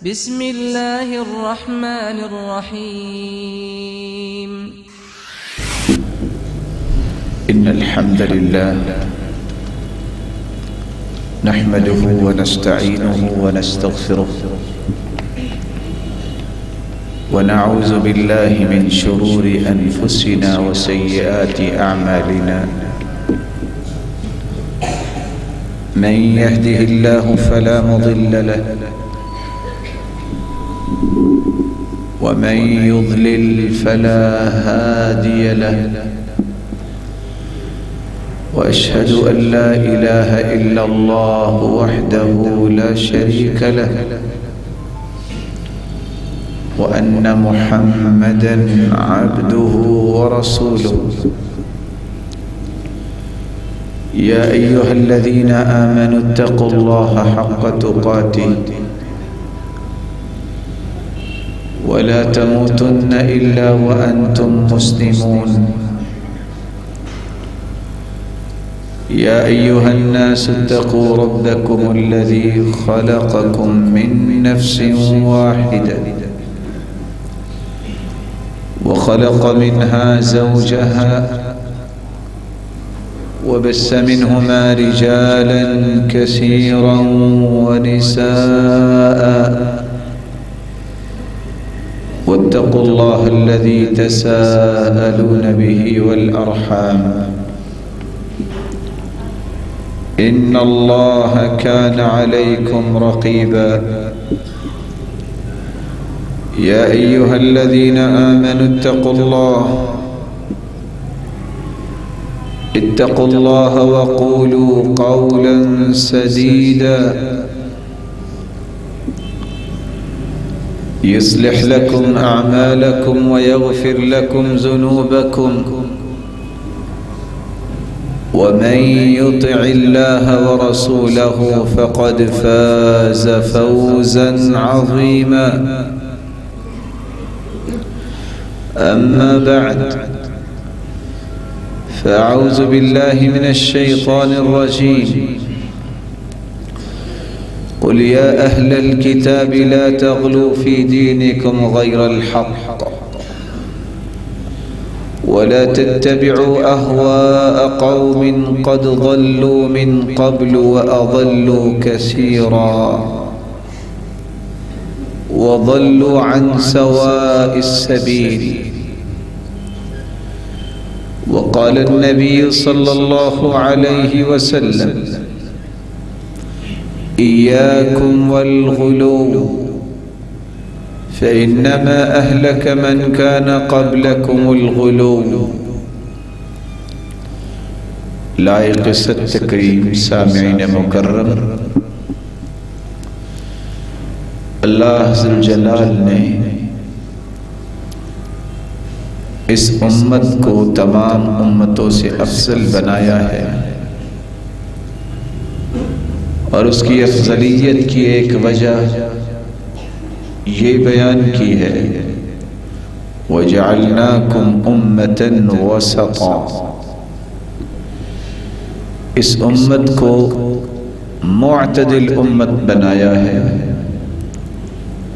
بسم الله الرحمن الرحيم. إن الحمد لله نحمده ونستعينه ونستغفره ونعوذ بالله من شرور أنفسنا وسيئات أعمالنا. من يهده الله فلا مضل له ومن يضلل فلا هادي له، وأشهد أن لا إله إلا الله وحده لا شريك له، وأن محمدا عبده ورسوله. يا أيها الذين آمنوا اتقوا الله حق تقاته ولا تموتن إلا وأنتم مسلمون. يا أيها الناس اتقوا ربكم الذي خلقكم من نفس واحدة وخلق منها زوجها وبث منهما رجالا كثيرا ونساء، واتقوا الله الذي تساءلون به والأرحام إن الله كان عليكم رقيبا. يا أيها الذين آمنوا اتقوا الله وقولوا قولا سديدا يصلح لكم أعمالكم ويغفر لكم ذنوبكم، ومن يطع الله ورسوله فقد فاز فوزا عظيما. أما بعد، فأعوذ بالله من الشيطان الرجيم. قل يا أهل الكتاب لا تغلوا في دينكم غير الحق ولا تتبعوا أهواء قوم قد ضلوا من قبل وأضلوا كثيرا وضلوا عن سواء السبيل. وقال النبي صلى الله عليه وسلم: إياكم والغلو فإنما أهلك من كان قبلكم الغلو. لائق التکریم سامعین مکرم، اللہ ذوالجلال نے اس امت کو تمام امتوں سے افضل بنایا ہے، اور اس کی افضلیت کی ایک وجہ یہ بیان کی ہے: وَجَعَلْنَاكُمْ أُمَّةً وَسَطًا. اس امت کو معتدل امت بنایا ہے،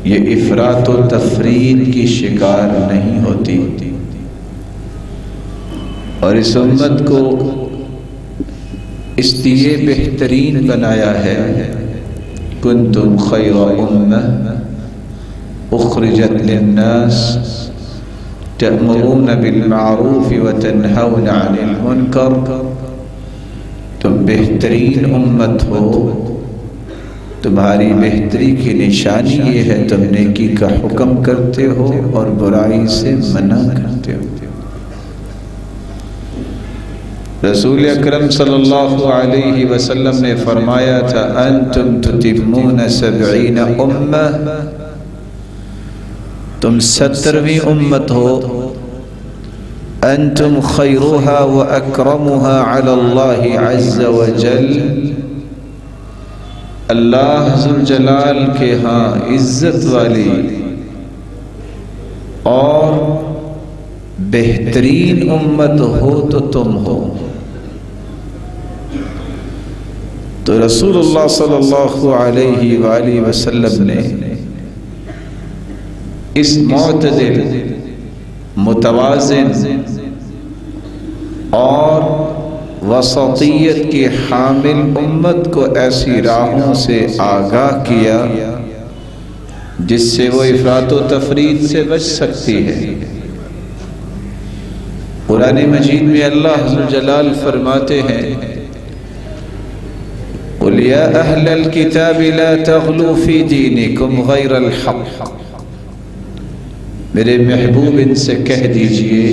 یہ افراط و تفرید کی شکار نہیں ہوتی، اور اس امت کو اس لیے بہترین بنایا ہے: کنتم خیر امہ اخرجت للناس تأمرون بالمعروف وتنہون عن المنکر. تم بہترین امت ہو، تمہاری بہتری کی نشانی یہ ہے تم نیکی کا حکم کرتے ہو اور برائی سے منع کرتے ہو. رسول اکرم صلی اللہ علیہ وسلم نے فرمایا تھا: انتم تتمون 70 امہ، تم 70ویں امت ہو. انتم خیرها واکرمها علی اللہ عز وجل، اللہ ذوالجلال کے ہاں عزت والی اور بہترین امت ہو تو تم ہو. تو رسول اللہ صلی اللہ علیہ وآلہ وسلم نے اس معتدل، متوازن اور وسطیت کی حامل امت کو ایسی راہوں سے آگاہ کیا جس سے وہ افراط و تفریط سے بچ سکتی ہے۔ قرآن مجید میں اللہ عز و جلال فرماتے ہیں قُلْ يَا أَهْلَ الْكِتَابِ لَا تَغْلُوا فِي دِينِكُمْ غَيْرَ الْحَقِّ، میرے محبوب ان سے کہہ دیجئے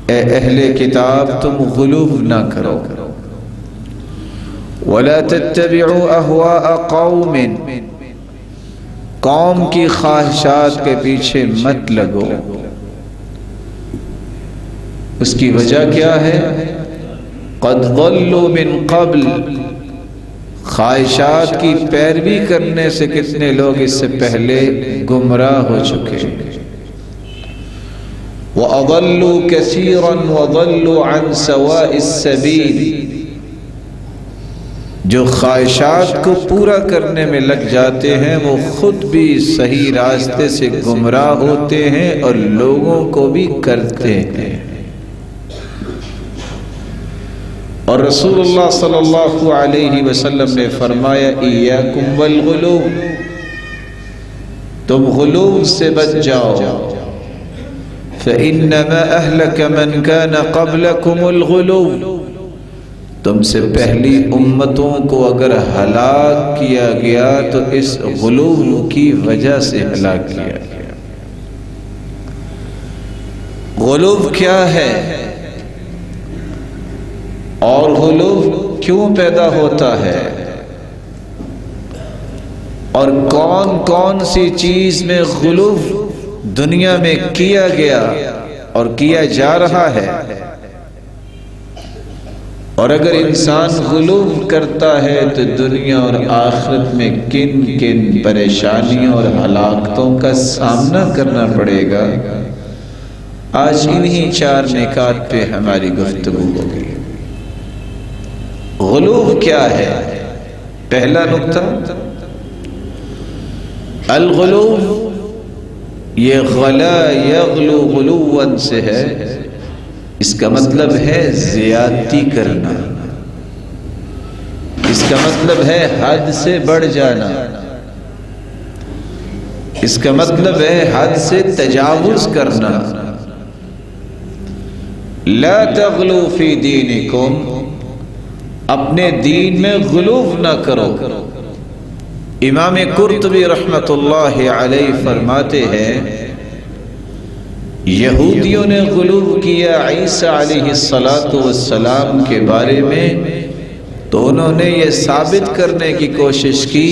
اے اہل کتاب تم غلو نہ کرو، وَلَا تَتَّبِعُوا أَهْوَاءَ قَوْمٍ، قوم کی خواہشات کے پیچھے مت لگو۔ اس کی وجہ کیا ہے؟ قَدْ ضَلُّوا مِن قَبْلِ، خواہشات کی پیروی کرنے سے کتنے لوگ اس سے پہلے گمراہ ہو چکے۔ وَأَضَلُّوا كَثِيرًا وَضَلُّوا عَنْ سَوَاءِ السَّبِيلِ، جو خواہشات کو پورا کرنے میں لگ جاتے ہیں وہ خود بھی صحیح راستے سے گمراہ ہوتے ہیں اور لوگوں کو بھی کرتے ہیں۔ اور رسول اللہ صلی اللہ علیہ وسلم نے فرمایا ایاکم والغلو، تم غلو سے بچ جاؤ، فإنما أهلك من كان قبلكم الغلو، تم سے پہلی امتوں کو اگر ہلاک کیا گیا تو اس غلو کی وجہ سے ہلاک کیا گیا۔ غلو کیا ہے اور غلو کیوں پیدا ہوتا ہے، اور کون کون سی چیز میں غلو دنیا میں کیا گیا اور کیا جا رہا ہے، اور اگر انسان غلو کرتا ہے تو دنیا اور آخرت میں کن کن پریشانیوں اور ہلاکتوں کا سامنا کرنا پڑے گا، آج انہی 4 نکات پہ ہماری گفتگو ہوگی۔ غلو کیا ہے؟ پہلا نکتہ، الغلو، یہ غلا یغلو غلوا سے ہے، اس کا مطلب ہے زیادتی کرنا، اس کا مطلب ہے حد سے بڑھ جانا، اس کا مطلب ہے حد سے تجاوز کرنا۔ لا تغلو فی دینکم، اپنے دین میں غلو نہ کرو۔ امام قرطبی رحمۃ اللہ علیہ فرماتے ہیں یہودیوں نے غلو کیا عیسیٰ علیہ السلام کے بارے میں، تو انہوں نے یہ ثابت کرنے کی کوشش کی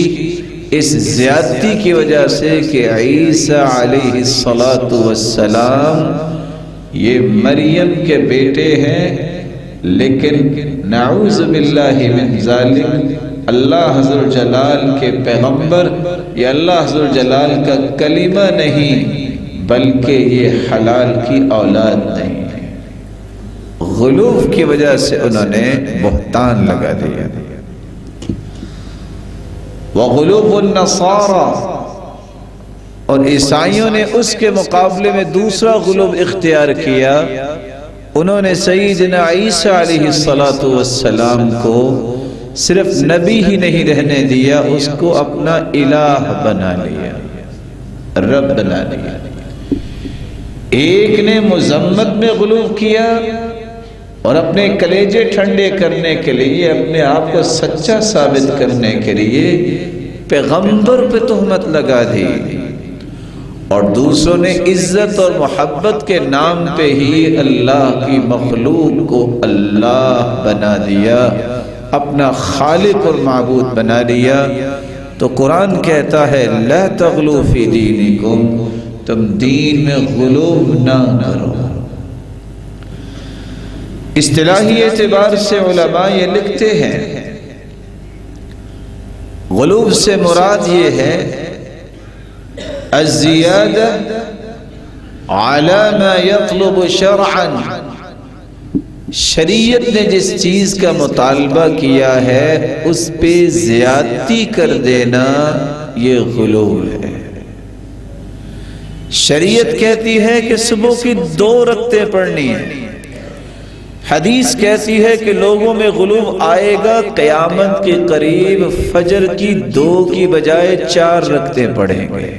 اس زیادتی کی وجہ سے کہ عیسیٰ علیہ السلام یہ مریم کے بیٹے ہیں، لیکن نعوذ باللہ من ذالک اللہ حضر جلال کے پیغمبر یا اللہ حضر جلال کا کلمہ نہیں، بلکہ یہ حلال کی اولاد نہیں ہے۔ غلو کی وجہ سے انہوں نے بہتان لگا دیا۔ وغلو النصارى، اور عیسائیوں نے اس کے مقابلے میں دوسرا غلو اختیار کیا، انہوں نے سیدنا عیسیٰ علیہ السلام کو صرف نبی ہی نہیں رہنے دیا، اس کو اپنا الہ بنا لیا، رب بنا لیا۔ ایک نے مذمت میں غلو کیا اور اپنے کلیجے ٹھنڈے کرنے کے لیے، اپنے آپ کو سچا ثابت کرنے کے لیے پیغمبر پہ تہمت لگا دی، اور دوسروں نے عزت اور محبت کے نام پہ ہی اللہ کی مخلوق کو اللہ بنا دیا، اپنا خالق اور معبود بنا لیا۔ تو قرآن کہتا ہے لا تغلو فی دینکم، تم دین میں غلو نہ کرو۔ اصطلاحی اعتبار سے علماء یہ لکھتے ہیں غلو سے مراد یہ ہے الزیادہ علی ما یطلب شرعا، شریعت نے جس چیز کا مطالبہ کیا ہے اس پہ زیادتی کر دینا، یہ غلو ہے۔ شریعت کہتی ہے کہ صبح کی 2 رکعتیں پڑھنی ہیں، حدیث کہتی ہے کہ لوگوں میں غلو آئے گا، قیامت کے قریب فجر کی 2 کی بجائے 4 رکعتیں پڑھیں گے۔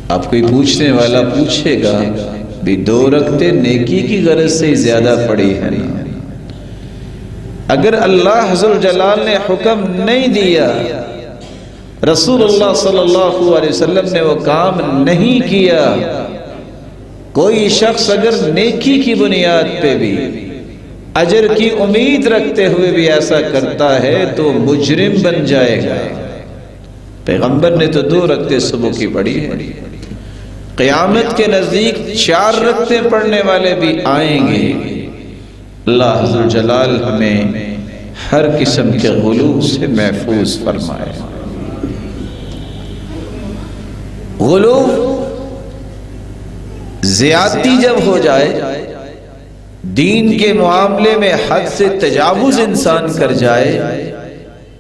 آپ کوئی پوچھنے والا پوچھے گا بھی 2 رکعتیں نیکی کی غرض سے زیادہ پڑھی ہے نا؟ اگر اللہ ذو الجلال نے حکم نہیں دیا، رسول اللہ صلی اللہ علیہ وسلم نے وہ کام نہیں کیا، کوئی شخص اگر نیکی کی بنیاد پہ بھی اجر کی امید رکھتے ہوئے بھی ایسا کرتا ہے تو مجرم بن جائے گا۔ پیغمبر نے تو 2 رکعتیں صبح کی پڑھی ہے، قیامت کے نزدیک 4 رکعتیں پڑھنے والے بھی آئیں گے۔ اللہ ذو الجلال ہمیں ہر قسم کے غلو سے محفوظ فرمائے۔ غلو زیادتی جب ہو جائے، دین کے معاملے میں حد سے تجاوز انسان کر جائے،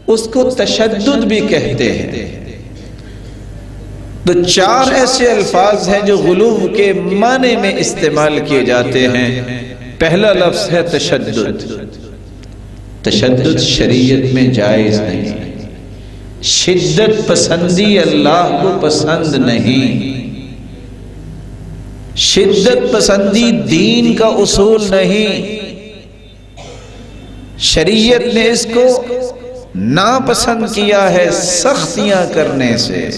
اس کو تشدد بھی کہتے ہیں۔ تو 4 ایسے الفاظ ہیں جو غلو کے معنی میں استعمال کیے جاتے ہیں۔ پہلا لفظ ہے تشدد۔ تشدد شریعت میں جائز نہیں، شدت پسندی اللہ کو پسند نہیں، شدت پسندی دین کا اصول نہیں، شریعت نے اس کو ناپسند کیا ہے سختیاں کرنے سے۔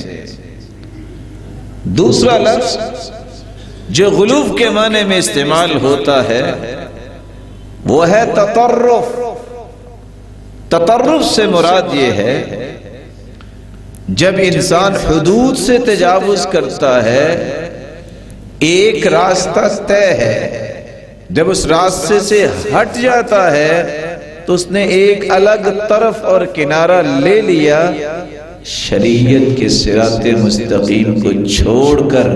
دوسرا لفظ جو غلو کے معنی میں استعمال ہوتا ہے وہ ہے تطرف۔ تطرف سے مراد یہ ہے جب انسان حدود سے تجاوز کرتا ہے، ایک راستہ طے ہے، جب اس راستے سے ہٹ جاتا ہے تو اس نے ایک الگ طرف اور کنارہ لے لیا۔ شریعت کے صراط مستقیم کو چھوڑ کر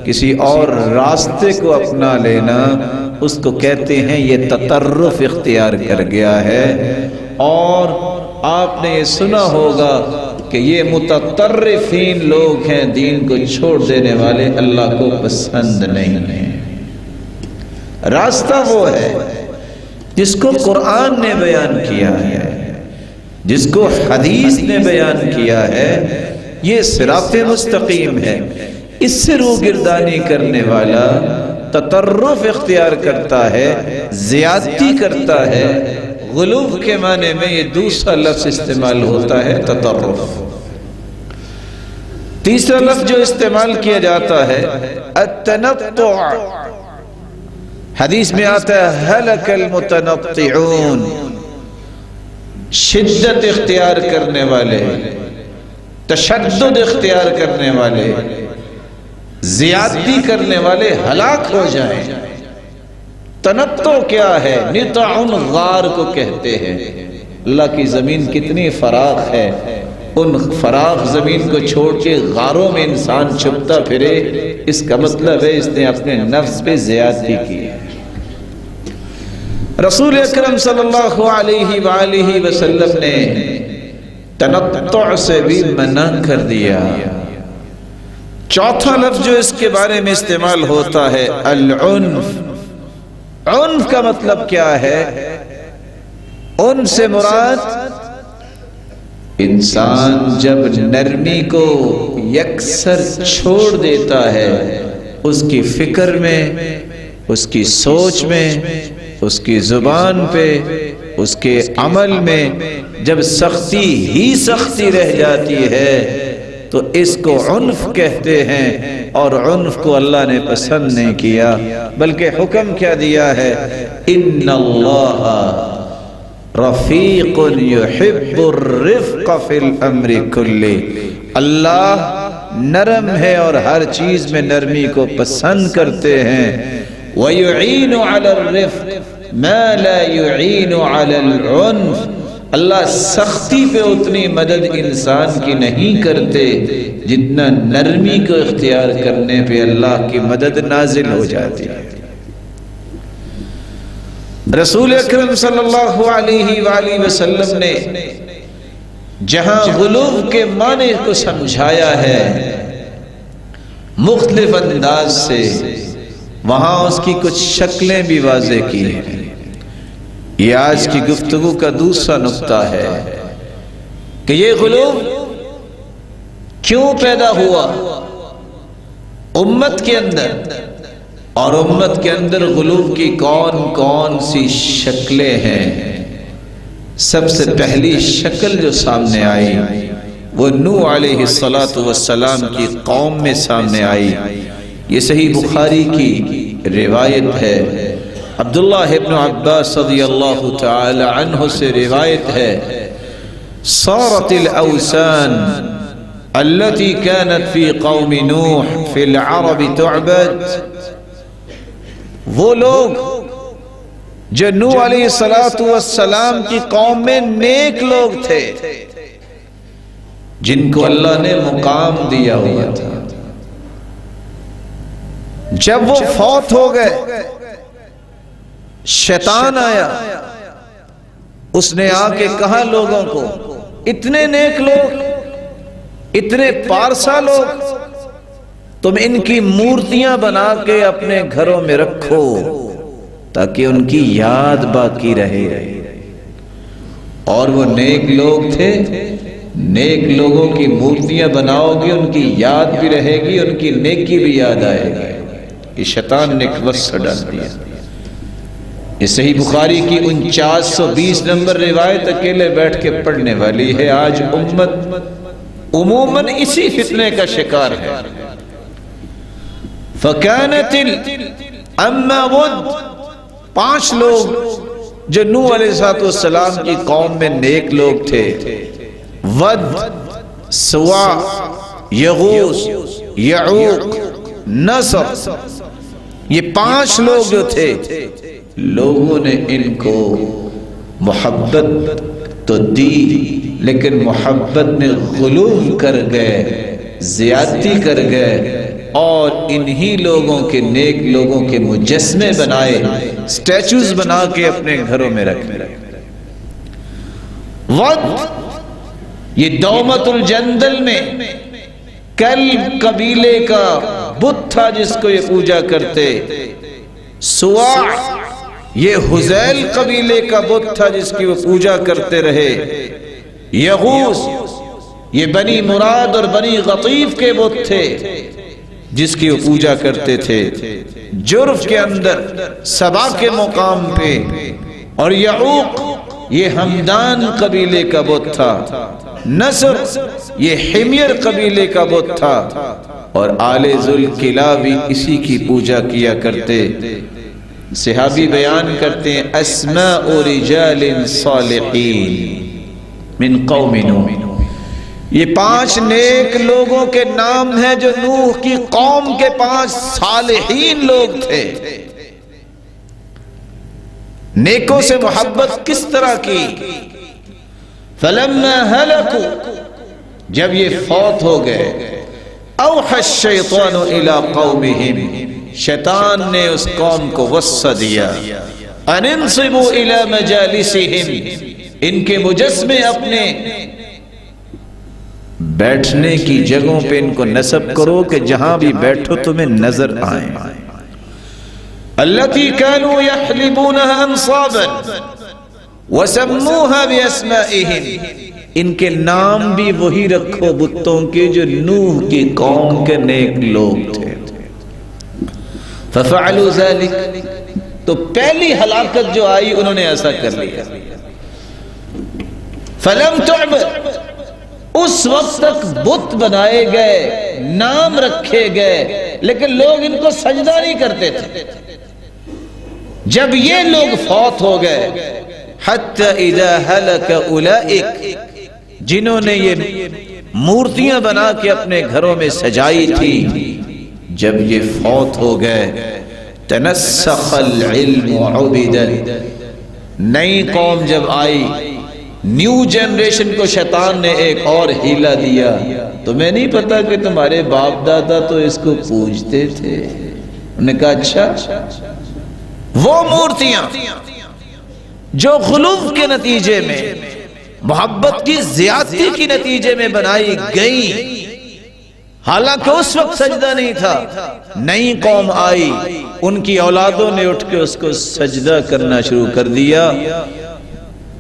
کسی اور راستے کو اپنا لینا، اس کو کہتے ہیں یہ تطرف اختیار کر گیا ہے۔ اور آپ نے یہ سنا ہوگا کہ یہ متطرفین لوگ ہیں، دین کو چھوڑ دینے والے، اللہ کو پسند نہیں ہیں۔ راستہ وہ ہے جس کو قرآن نے بیان کیا ہے، جس کو حدیث نے بیان کیا ہے، یہ صراط مستقیم ہے۔ اس سے روگردانی کرنے والا تطرف اختیار کرتا ہے، زیادتی کرتا ہے۔ غلو کے معنی میں یہ دوسرا لفظ استعمال ہوتا ہے تطرف۔ تیسرا لفظ جو استعمال کیا جاتا ہے التنطع، حدیث میں آتا ہے ہلک المتنطعون، شدت اختیار کرنے والے، تشدد اختیار کرنے والے، زیادتی کرنے والے ہلاک ہو جائیں۔ تنطع کیا ہے؟ نطع غار کو کہتے ہیں۔ اللہ کی زمین کتنی فراخ ہے، ان فراخ زمین کو چھوڑ کے غاروں میں انسان چھپتا پھرے، اس کا مطلب ہے اس نے اپنے نفس پہ زیادتی کی ہے۔ رسول اکرم صلی اللہ علیہ وآلہ وسلم نے تنطع سے بھی منع کر دیا۔ چوتھا لفظ جو اس کے بارے میں استعمال ہوتا ہے العنف۔ عنف کا مطلب کیا ہے؟ ان سے مراد انسان جب نرمی کو یکسر چھوڑ دیتا ہے، اس کی فکر میں، اس کی سوچ میں، اس کی زبان پہ، اس کے عمل میں جب سختی ہی سختی رہ جاتی ہے تو اس کو عنف کہتے ہیں۔ اور عنف کو اللہ نے پسند نہیں کیا، بلکہ حکم کیا دیا ہے ان اللہ رفیق یحب الرفق فی الامر کلہ، اللہ نرم ہے اور ہر چیز میں نرمی کو پسند کرتے ہیں۔ وَيُعِينُ عَلَى الرِّفْقِ مَا لَا يُعِينُ عَلَى الْعُنْفِ، اللہ سختی پہ اتنی مدد انسان کی نہیں کرتے جتنا نرمی کو اختیار کرنے پہ اللہ کی مدد نازل ہو جاتی ہے۔ رسول اکرم صلی اللہ علیہ وآلہ وسلم نے جہاں غلو کے معنی کو سمجھایا ہے، مختلف انداز سے وہاں اس کی کچھ شکلیں بھی واضح کی ہیں۔ یہ آج کی گفتگو کا دوسرا نقطہ ہے کہ یہ غلو کیوں پیدا ہوا امت کے اندر، اور امت کے اندر غلو کی کون کون سی شکلیں ہیں۔ سب سے پہلی شکل جو سامنے آئی وہ نوح علیہ السلام کی قوم میں سامنے آئی۔ یہ صحیح بخاری کی روایت ہے، عبداللہ ابن عباس رضی اللہ تعالی عنہ سے روایت ہے، صارت الاوثان التي كانت في قوم نوح في العرب تعبد۔ وہ لوگ جو نوح علیہ السلام کی قوم میں نیک لوگ تھے، جن کو اللہ نے مقام دیا ہوا تھا، جب وہ فوت ہو گئے شیطان آیا، اس نے آ کے کہا لوگوں کو، اتنے نیک لوگ، اتنے پارسا لوگ، تم ان کی مورتیاں بنا کے اپنے گھروں میں رکھو تاکہ ان کی یاد باقی رہے۔ اور وہ نیک لوگ تھے، نیک لوگوں کی مورتیاں بناؤ گے، ان کی یاد بھی رہے گی، ان کی نیکی بھی یاد آئے گی۔ یہ شیطان نے ایک وسوسہ ڈال دیا۔ یہ صحیح بخاری کی 4920 نمبر روایت اکیلے بیٹھ کے پڑھنے والی ہے۔ آج امت عموماً اسی فتنے کا شکار ہے۔ فَكَانَتِ الْأَمَّا وَدْ، 5 لوگ جو نوح علیہ السلام کی قوم میں نیک لوگ تھے، ود، سوا، یغوث، یعوق، نصر، یہ 5 لوگ جو تھے، لوگوں نے ان کو محبت تو دی، لیکن محبت میں غلو کر گئے، زیادتی کر گئے، اور انہی لوگوں کے، نیک لوگوں کے مجسمے بنائے، سٹیچوز بنا کے اپنے گھروں میں رکھے۔ ود، یہ دومت الجندل میں کلب قبیلے کا بت تھا جس کو یہ پوجا کرتے۔ سواع، یہ حزیل قبیلے کا بت تھا جس کی وہ پوجا کرتے رہے۔ یغوث، یہ بنی مراد اور بنی غطیف کے بت تھے جس کی وہ پوجا کرتے تھے۔ جرف کے اندر سبا کے مقام پہ، اور یعوق یہ ہمدان قبیلے کا بت تھا۔ نصر یہ حمیر قبیلے کا بت تھا، اور آل ذوالقلہ بھی اسی کی پوجا کیا کرتے۔ صحابی بیان کرتے ہیں، اسماء رجال صالحین من قوم نوح، یہ 5 نیک لوگوں کے نام ہیں جو نوح کی قوم کے 5 صالحین لوگ تھے۔ نیکوں سے محبت کس طرح کی؟ فلما هلكوا، جب یہ فوت ہو گئے، اوحى الشیطان الى قومهم، شیطان نے اس قوم کو وصیہ دیا، ان انصبوا الى مجالسهم، ان کے مجسمے اپنے بیٹھنے کی جگہوں پہ ان کو نصب کرو کہ جہاں بھی بیٹھو تمہیں نظر آئیں۔ التي كانوا يحلبونها انصابا وسموها باسمائهم، ان کے نام بھی وہی رکھو بتوں کے جو نوح کی قوم کے نیک لوگ تھے۔ ففعلوا ذلك، تو پہلی ہلاکت جو آئی انہوں نے ایسا کر لیا۔ فلم تعبد، اس وقت تک بت بنائے گئے، نام رکھے گئے، لیکن لوگ ان کو سجدہ نہیں کرتے تھے۔ جب یہ لوگ فوت ہو گئے، حتی اذا ہلک اولئک، جنہوں نے یہ مورتیاں بنا کے اپنے گھروں میں سجائی تھی، جب یہ فوت ہو گئے، تنسخ العلم عبدا، نئی قوم جب آئی، نیو جنریشن کو شیطان نے ایک اور ہیلا دیا، تمہیں نہیں پتا کہ تمہارے باپ دادا تو اس کو پوجتے تھے؟ انہوں نے کہا اچھا، وہ مورتیاں جو غلو کے نتیجے میں، محبت کی زیادتی کی نتیجے میں بنائی گئی، حالانکہ اس وقت سجدہ نہیں تھا. نئی قوم آئی، ان کی اولادوں نے اٹھ کے اس کو سجدہ کرنا شروع کر دیا.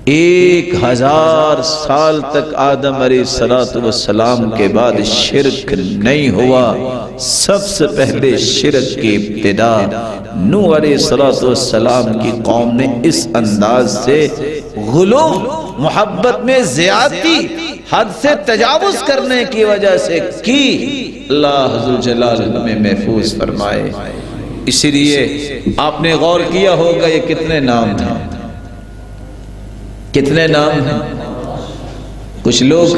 1000 سال تک آدم علیہ السلام کے بعد شرک نہیں ہوا. سب سے پہلے شرک کی ابتدا نوح علیہ السلام کی قوم نے اس انداز سے غلو، محبت میں زیادتی، حد سے تجاوز کرنے کی وجہ سے کی. اللہ ذو جلال ہمیں محفوظ فرمائے. اسی لیے آپ نے غور کیا ہوگا یہ کتنے نام ہیں، کتنے نام ہیں. کچھ لوگ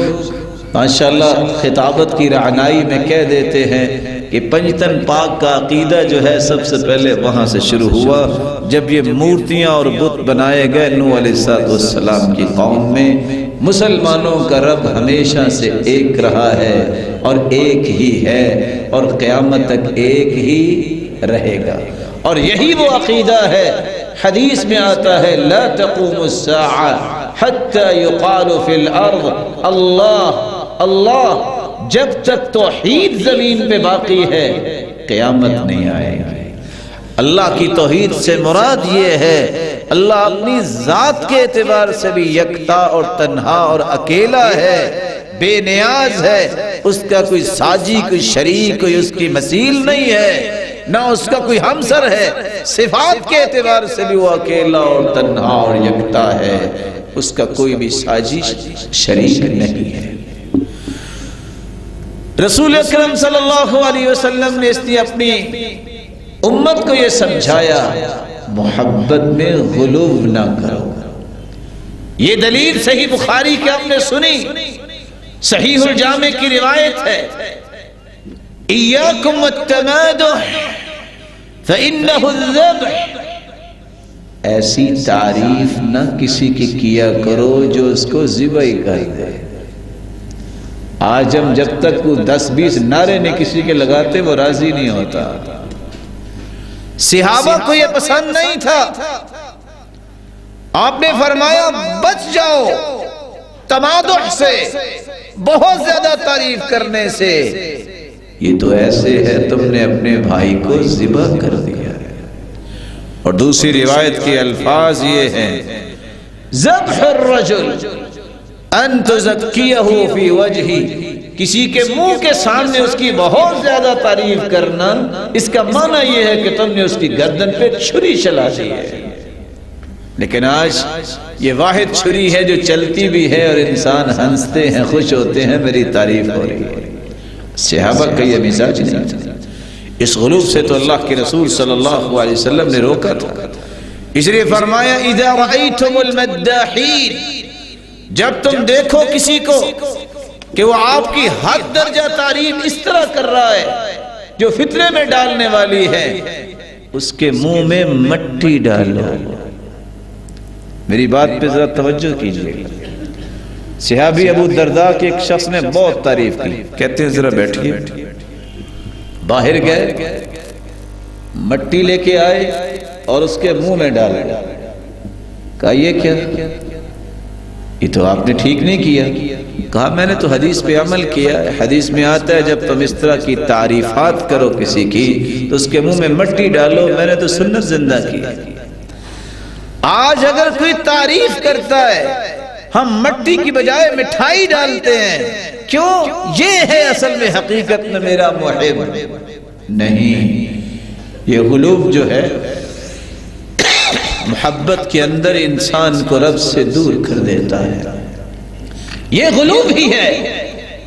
ماشاءاللہ خطابت کی رعنائی میں کہہ دیتے ہیں کہ پنجتن پاک کا عقیدہ جو ہے سب سے پہلے وہاں سے شروع ہوا جب یہ مورتیاں اور بت بنائے گئے نوح علیہ السلام کی قوم میں. مسلمانوں کا رب ہمیشہ سے ایک رہا ہے اور ایک ہی ہے اور قیامت تک ایک ہی رہے گا، اور یہی وہ عقیدہ ہے. حدیث میں آتا ہے لا تقوم الساعة حتى يقال في الارض اللہ اللہ. جب تک توحید زمین پہ باقی ہے قیامت نہیں آئے گی. اللہ کی توحید سے مراد یہ ہے اللہ اپنی ذات کے اعتبار سے بھی یکتا اور تنہا اور اکیلا ہے، بے نیاز ہے. اس کا کوئی ساجی، کوئی شریک، کوئی اس کی مثیل نہیں ہے، نہ اس کا کوئی ہمسر ہے. صفات کے اعتبار سے بھی وہ اکیلا اور تنہا اور یکتا ہے، اس کا کوئی بھی ساجی شریک نہیں ہے. رسول اکرم صلی اللہ علیہ وسلم نے اس لیے اپنی امت کو یہ سمجھایا محبت میں غلو نہ کرو. یہ دلیل صحیح بخاری کے ہم نے سنی، صحیح الجامع کی روایت ہے ایاکم التمادح فإنہ الذبح. ایسی تعریف نہ کسی کی کیا کرو جو اس کو ذبح کر دے. آج ہم جب تک وہ 10-20 نعرے نہیں کسی کے لگاتے وہ راضی نہیں ہوتا. صحابہ کو یہ پسند نہیں تھا. آپ نے فرمایا بچ جاؤ تمادح سے، بہت زیادہ تعریف کرنے سے. یہ تو ایسے ہے تم نے اپنے بھائی کو ذبح کر دیا ہے. اور دوسری روایت کے الفاظ یہ ہیں ذبح الرجل ان تزکیہ فی وجہی. کسی کے منہ کے سامنے اس کی بہت زیادہ تعریف کرنا، اس کا معنی یہ ہے کہ تم نے اس کی گردن پہ چھری چلا دی ہے. لیکن آج یہ واحد چھری ہے جو چلتی بھی ہے اور انسان ہنستے ہیں، خوش ہوتے ہیں میری تعریف ہو رہی ہے. صحابہ کا یہ مزاج نہیں تھا. اس غلوب سے تو اللہ کے رسول صلی اللہ علیہ وسلم نے روکا تھا. اس لیے فرمایا اذا رأیتم المداحین، جب تم دیکھو کسی کو کہ وہ آپ کی حد درجہ تعریف اس طرح کر رہا ہے جو فتنے میں ڈالنے والی ہے، اس کے منہ میں مٹی ڈالو. میری بات پہ ذرا توجہ کیجیے. صحابی ابو الدرداء کے ایک شخص نے بہت تعریف کی. کہتے ہیں ذرا بیٹھیے. باہر گئے، مٹی لے کے آئے اور اس کے منہ میں ڈالے. کہا یہ کیا؟ یہ تو آپ نے ٹھیک نہیں کیا. کہا میں نے تو حدیث پہ عمل کیا ہے. حدیث میں آتا ہے جب تم اس طرح کی تعریفات کرو کسی کی تو اس کے منہ میں مٹی ڈالو. میں نے تو سنت زندہ کی. آج اگر کوئی تعریف کرتا ہے ہم مٹی کی بجائے مٹھائی ڈالتے ہیں. کیوں؟ یہ ہے اصل میں حقیقت میں میرا محب نہیں. یہ غلوب جو ہے محبت کے اندر انسان کو رب سے دور کر دیتا ہے. یہ غلوب ہی ہے.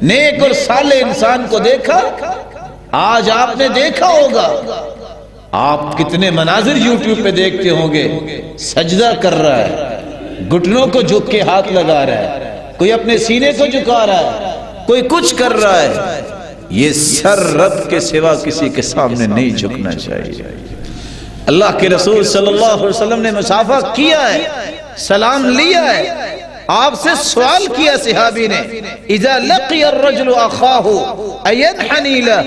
نیک اور صالح انسان کو دیکھا، آج آپ نے دیکھا ہوگا، آپ کتنے مناظر یوٹیوب پہ دیکھتے ہوں گے. سجدہ کر رہا ہے، گھٹنوں کو جھک کے ہاتھ لگا رہا ہے، کوئی اپنے سینے کو جھکا رہا ہے، کوئی کچھ کر رہا ہے. یہ سر رب کے سوا کسی کے سامنے نہیں جھکنا چاہیے. اللہ کے رسول صلی اللہ علیہ وسلم نے مصافحہ کیا ہے، سلام لیا ہے. آپ سے سوال کیا صحابی نے اذا لقی الرجل اخاہ اینحنی لہ.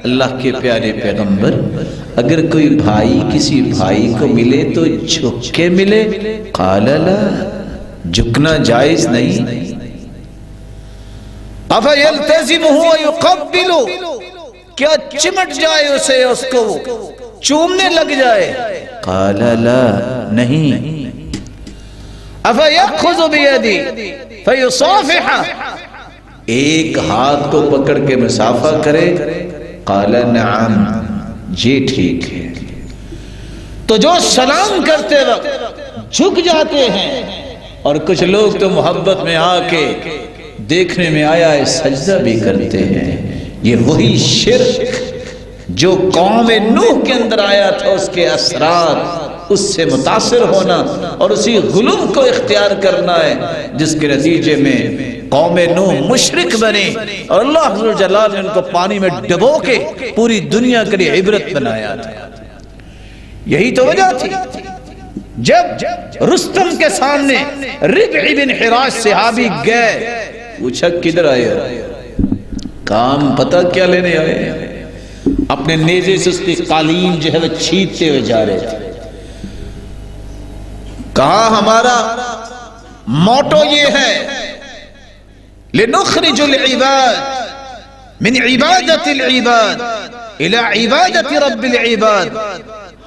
اللہ کے پیارے پیغمبر اگر کوئی بھائی کسی بھائی کو ملے تو جھک کے ملے؟ قال لا، جھکنا جائز نہیں. افیلتزمہ ویقبل، کیا چمٹ جائے اسے، اس کو چومنے لگ جائے؟ قال لا، نہیں۔ افیأخذ بیدی فیصافح، ایک ہاتھ کو پکڑ کے مصافحہ کرے؟ قال نعم، جی ٹھیک ہے۔ تو جو سلام کرتے وقت جھک جاتے ہیں، اور کچھ لوگ تو محبت میں آ کے دیکھنے میں آیا ہے سجدہ بھی کرتے ہیں، یہ وہی شرک جو قوم نوح کے اندر آیا تھا، اس کے اثرات، اس سے متاثر ہونا اور اسی غلو کو اختیار کرنا ہے، جس کے نتیجے میں قوم نوح مشرک بنی اور اللہ عز جلال نے ان کو پانی میں ڈبو کے پوری دنیا کے لیے عبرت بنایا تھا۔ یہی تو وجہ تھی جب رستم کے سامنے ربع بن حراش صحابی گئے، پوچھا کدھر آئے ہو؟ کام پتہ کیا لینے آئے؟ اپنے نیزے سے اس کی قالین جو ہے وہ چھیدتے ہوئے جا رہے تھے۔ کہا ہمارا موٹو یہ ہے لنخرج العباد من عبادت العباد الى عبادت رب العباد،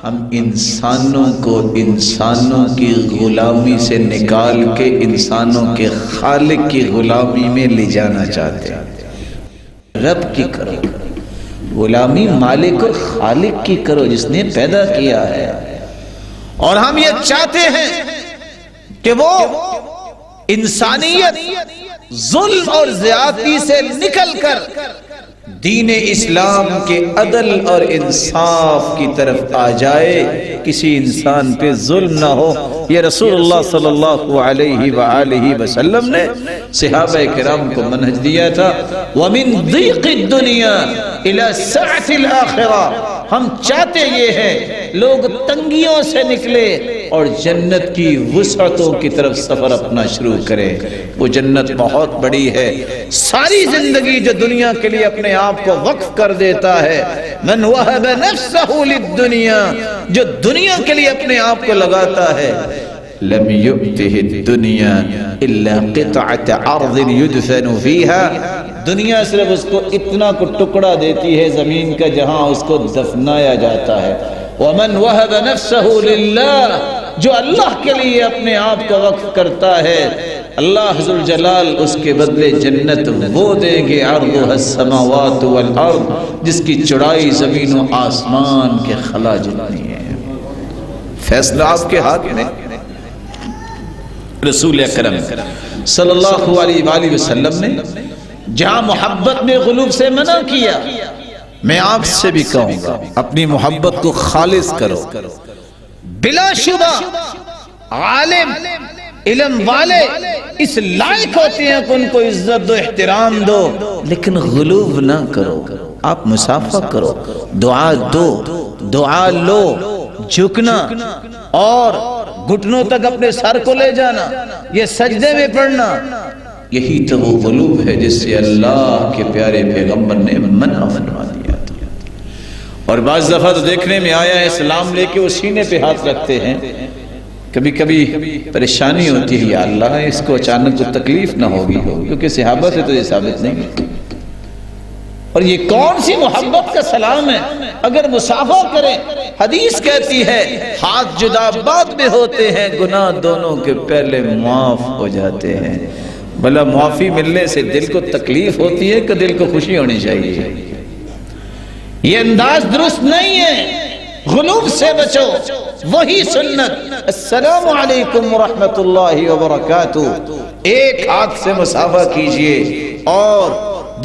ہم انسانوں کو انسانوں کی غلامی سے نکال کے انسانوں کے خالق کی غلامی میں لے جانا چاہتے ہیں۔ رب کی کرو غلامی، مالک اور خالق کی کرو جس نے پیدا کیا ہے۔ اور ہم یہ چاہتے ہیں کہ وہ انسانیت ظلم اور زیادتی سے نکل کر دین اسلام کے عدل اور انصاف کی طرف آ جائے، کسی انسان پہ ظلم نہ ہو۔ یہ رسول اللہ صلی اللہ علیہ وآلہ وسلم نے صحابہ کرام کو منہج دیا تھا۔ وَمِن ضِيقِ الدُّنْيَا إِلَى سَعَةِ الْآخِرَةِ، ہم چاہتے یہ ہیں لوگ تنگیوں سے نکلے اور جنت کی وسعتوں کی طرف سفر اپنا شروع کرے۔ وہ جنت بہت بڑی ہے، ساری زندگی جو دنیا کے لیے اپنے آپ کو وقف کر دیتا ہے، من وہب نفسہ للدنیا، جو دنیا کے لیے اپنے آپ کو لگاتا ہے، لم یؤتہ الدنیا الا قطعۃ ارض یدفن فیہا، دنیا صرف اس کو اتنا کو ٹکڑا دیتی ہے زمین کا جہاں اس کو دفنایا جاتا ہے۔ ومن وہب نفسہ للہ، جو اللہ کے لیے اپنے آپ کو وقف کرتا ہے، اللہ ذوالجلال اس کے بدلے جنت وہ دیں گے عرضها السماوات والارض، جس کی چوڑائی زمین و آسمان کے خلا جتنی ہے۔ فیصلہ آپ کے ہاتھ میں۔ رسول اکرم صلی اللہ علیہ وآلہ وسلم نے جہاں محبت میں غلوب سے منع کیا، میں آپ سے بھی کہوں گا اپنی محبت کو خالص کرو۔ بلا شبہ عالم علم والے اس لائق ہوتے ہیں کہ ان کو عزت دو، احترام دو، لیکن غلوب نہ کرو۔ آپ مصافحہ کرو، دعا دو، دعا لو، جھکنا اور گھٹنوں تک اپنے سر کو لے جانا، یہ سجدے میں پڑھنا، یہی تو وہ غلوب ہے جس سے اللہ کے پیارے پیغمبر نے منع فرما دیا تھا۔ اور بعض دفعہ تو دیکھنے میں آیا ہے اسلام لے کے وہ سینے پہ ہاتھ رکھتے ہیں، کبھی کبھی پریشانی ہوتی ہے، یا اللہ اس کو اچانک تو تکلیف نہ ہوگی کیونکہ صحابہ سے تو یہ ثابت نہیں۔ اور یہ کون سی محبت کا سلام ہے؟ اگر مصافحہ کریں، حدیث کہتی ہے ہاتھ جدا بعد میں ہوتے ہیں، گناہ دونوں کے پہلے معاف ہو جاتے ہیں۔ بھلا معافی ملنے سے دل کو تکلیف ہوتی ہے کہ دل کو خوشی ہونی چاہیے؟ یہ انداز درست نہیں ہے، غلوب سے بچو۔ وہی سنت السلام علیکم ورحمت اللہ وبرکاتہ، ایک ہاتھ سے مصافحہ کیجئے اور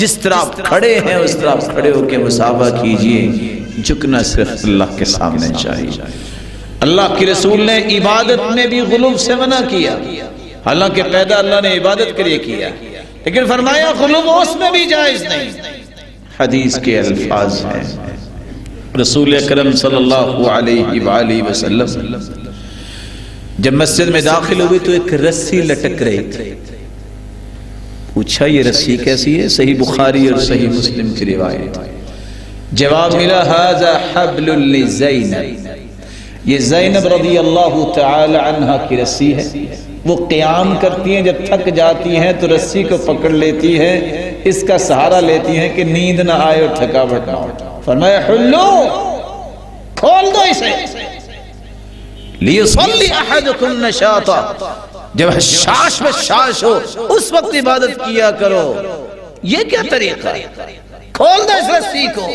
جس طرح آپ کھڑے ہیں اس طرح آپ کھڑے ہو کے مصافحہ کیجئے۔ جھکنا صرف اللہ کے سامنے چاہیے۔ اللہ کے رسول نے عبادت میں بھی غلوب سے منع کیا، حالانکہ پیدا اللہ نے عبادت کے لیے کیا، لیکن فرمایا غلوب اس میں بھی جائز نہیں۔ حدیث کے الفاظ ہیں، رسول اکرم صلی اللہ علیہ وآلہ وسلم جب مسجد میں داخل ہوئے تو ایک رسی لٹک رہی تھی۔ پوچھا یہ رسی کیسی ہے؟ صحیح بخاری اور صحیح مسلم کی روایت۔ جواب ملا ھذا حبل لزینب، یہ زینب رضی اللہ تعالی عنہا کی رسی ہے۔ وہ قیام کرتی ہیں، جب تھک جاتی ہیں تو رسی کو پکڑ لیتی ہیں اس کا سہارا لیتی ہیں کہ نیند نہ آئے اور تھکاوٹ نہ ہو۔ فرمایا حلو، کھول دو اسے، لیصلی احدکم نشاطا، جب حشاش بشاش ہو اس وقت عبادت کیا کرو۔ یہ کیا طریقہ ہے؟ کھول دو اس رسی کو۔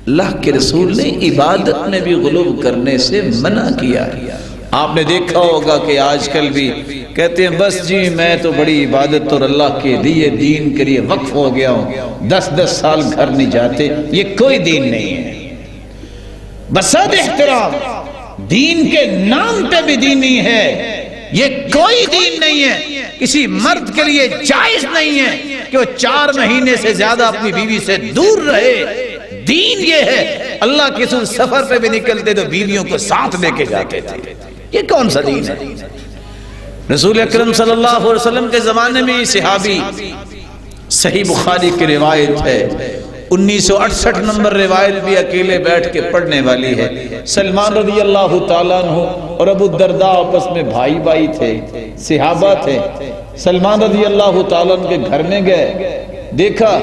اللہ کے رسول نے عبادت میں بھی غلو کرنے سے منع کیا ہے۔ آپ نے دیکھا ہوگا کہ آج کل بھی کہتے ہیں بس جی میں تو بڑی عبادت اور اللہ کے لیے دین کے لیے وقف ہو گیا ہوں، 10 سال گھر نہیں جاتے۔ یہ کوئی دین نہیں ہے، بسد احترام دین کے نام پہ بھی دین نہیں ہے۔ یہ کوئی دین نہیں ہے، کسی مرد کے لیے جائز نہیں ہے کہ وہ 4 مہینے سے زیادہ اپنی بیوی سے دور رہے۔ دین یہ ہے، اللہ کے رسول سفر پہ بھی نکلتے تو بیویوں کو ساتھ لے کے جاتے تھے۔ یہ کون سا دین ہے؟ رسول اکرم صلی اللہ علیہ وسلم کے زمانے میں صحابی، صحیح بخاری کی روایت ہے، 1968 نمبر روایت بھی اکیلے بیٹھ کے پڑھنے والی ہے۔ سلمان رضی اللہ تعالیٰ عنہ اور ابو الدرداء آپس میں بھائی بھائی تھے، صحابہ تھے۔ سلمان رضی اللہ تعالیٰ عنہ کے گھر میں گئے، دیکھا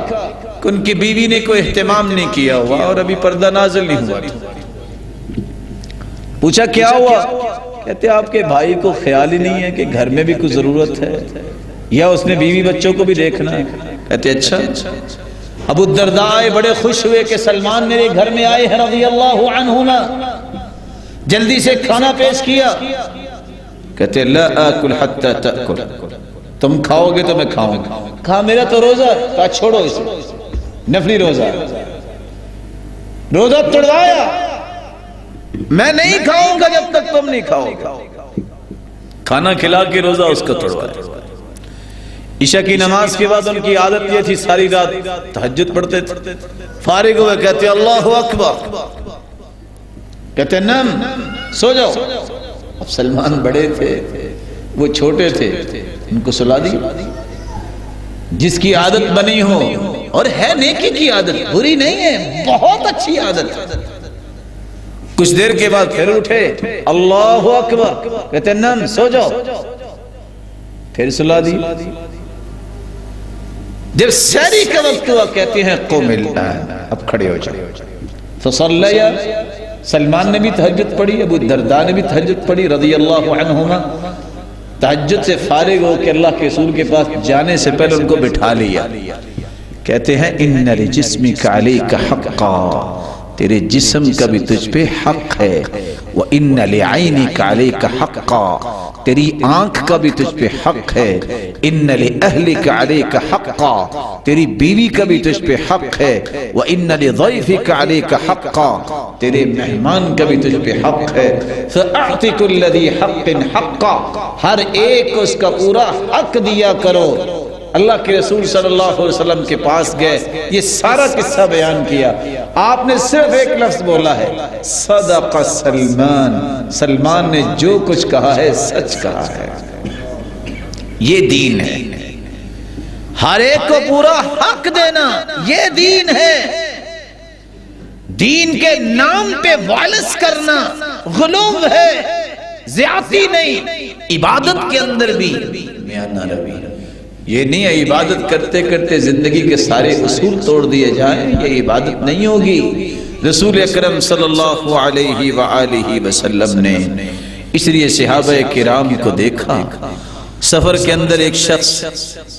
کہ ان کی بیوی نے کوئی اہتمام نہیں کیا ہوا اور ابھی پردہ نازل نہیں ہوا تھا۔ پوچھا کیا ہوا؟ کہتے آپ کے بھائی کو خیال ہی نہیں ہے کہ گھر میں بھی کوئی ضرورت ہے یا اس نے بیوی بچوں کو بھی دیکھنا ہے۔ کہتے اچھا۔ ابو الدرداء بڑے خوش ہوئے کہ سلمان میرے گھر میں آئے ہیں رضی اللہ عنہما، جلدی سے کھانا پیش کیا۔ کہتے لا آکل حتی تأکل، تم کھاؤ گے تو میں کھاؤں گا۔ کہا میرا تو روزہ، کہا چھوڑو اسے، نفلی روزہ، روزہ توڑوایا، میں نہیں کھاؤں گا جب تک تم نہیں کھاؤ گا۔ کھانا کھلا کے روزہ اس کو توڑوایا۔ عشاء کی نماز کے بعد ان کی عادت یہ تھی ساری رات تہجد پڑھتے تھے۔ فارغ ہوئے کہتے اللہ اکبر، کہتے نم، سو جاؤ۔ اب سلمان بڑے تھے، وہ چھوٹے تھے، ان کو سلا دی۔ جس کی عادت بنی ہو، اور ہے نیکی کی عادت، بری نہیں ہے، بہت اچھی عادت۔ کچھ دیر کے بعد پھر اٹھے، اللہ اکبر، کہتے نم، سو جاؤ، پھر سلا دی۔ جب سحری کا وقت ہوا کہتے ہیں قم الآن، اب کھڑے ہو جائے۔ فصلیا، سلمان نے بھی تہجد پڑھی، ابو الدرداء نے بھی تہجد پڑھی رضی اللہ عنہما۔ تہجد سے فارغ ہو کے اللہ کے رسول کے پاس جانے سے پہلے ان کو بٹھا لیا۔ کہتے ہیں ان لجسمک علیک حقا، تیرے جسم کا بھی تجھ پہ حق ہے، وَإِنَّ لِعَيْنِكَ عَلَيْكَ حَقًّا، تیری آنکھ کا بھی تجھ پہ حق ہے، إِنَّ لِأَهْلِكَ عَلَيْكَ حَقًّا، تیری بیوی کا بھی تجھ پہ حق ہے، وَإِنَّ لِضَيْفِكَ عَلَيْكَ حَقًّا، تیرے مہمان کا بھی تجھ پہ حق ہے۔ فَأَعْطِ كُلَّ ذِي حَقٍّ حَقًّا، ہر ایک کو اس کا پورا حق دیا کرو۔ اللہ کے رسول صلی اللہ علیہ وسلم کے پاس گئے، یہ سارا قصہ بیان کیا۔ آپ نے صرف ایک لفظ بولا ہے، صدق سلمان، سلمان نے جو کچھ کہا ہے سچ کہا ہے۔ یہ دین ہے، ہر ایک کو پورا حق دینا، یہ دین ہے۔ دین کے نام پہ وائلنس کرنا غلو ہے، زیادتی نہیں۔ عبادت کے اندر بھی میانہ روی، یہ نہیں ہے عبادت کرتے کرتے زندگی کے سارے اصول توڑ دیے جائیں، یہ عبادت نہیں ہوگی۔ رسول اکرم صلی اللہ علیہ وآلہ وسلم نے اس لیے صحابہ کرام کو دیکھا، سفر کے اندر ایک شخص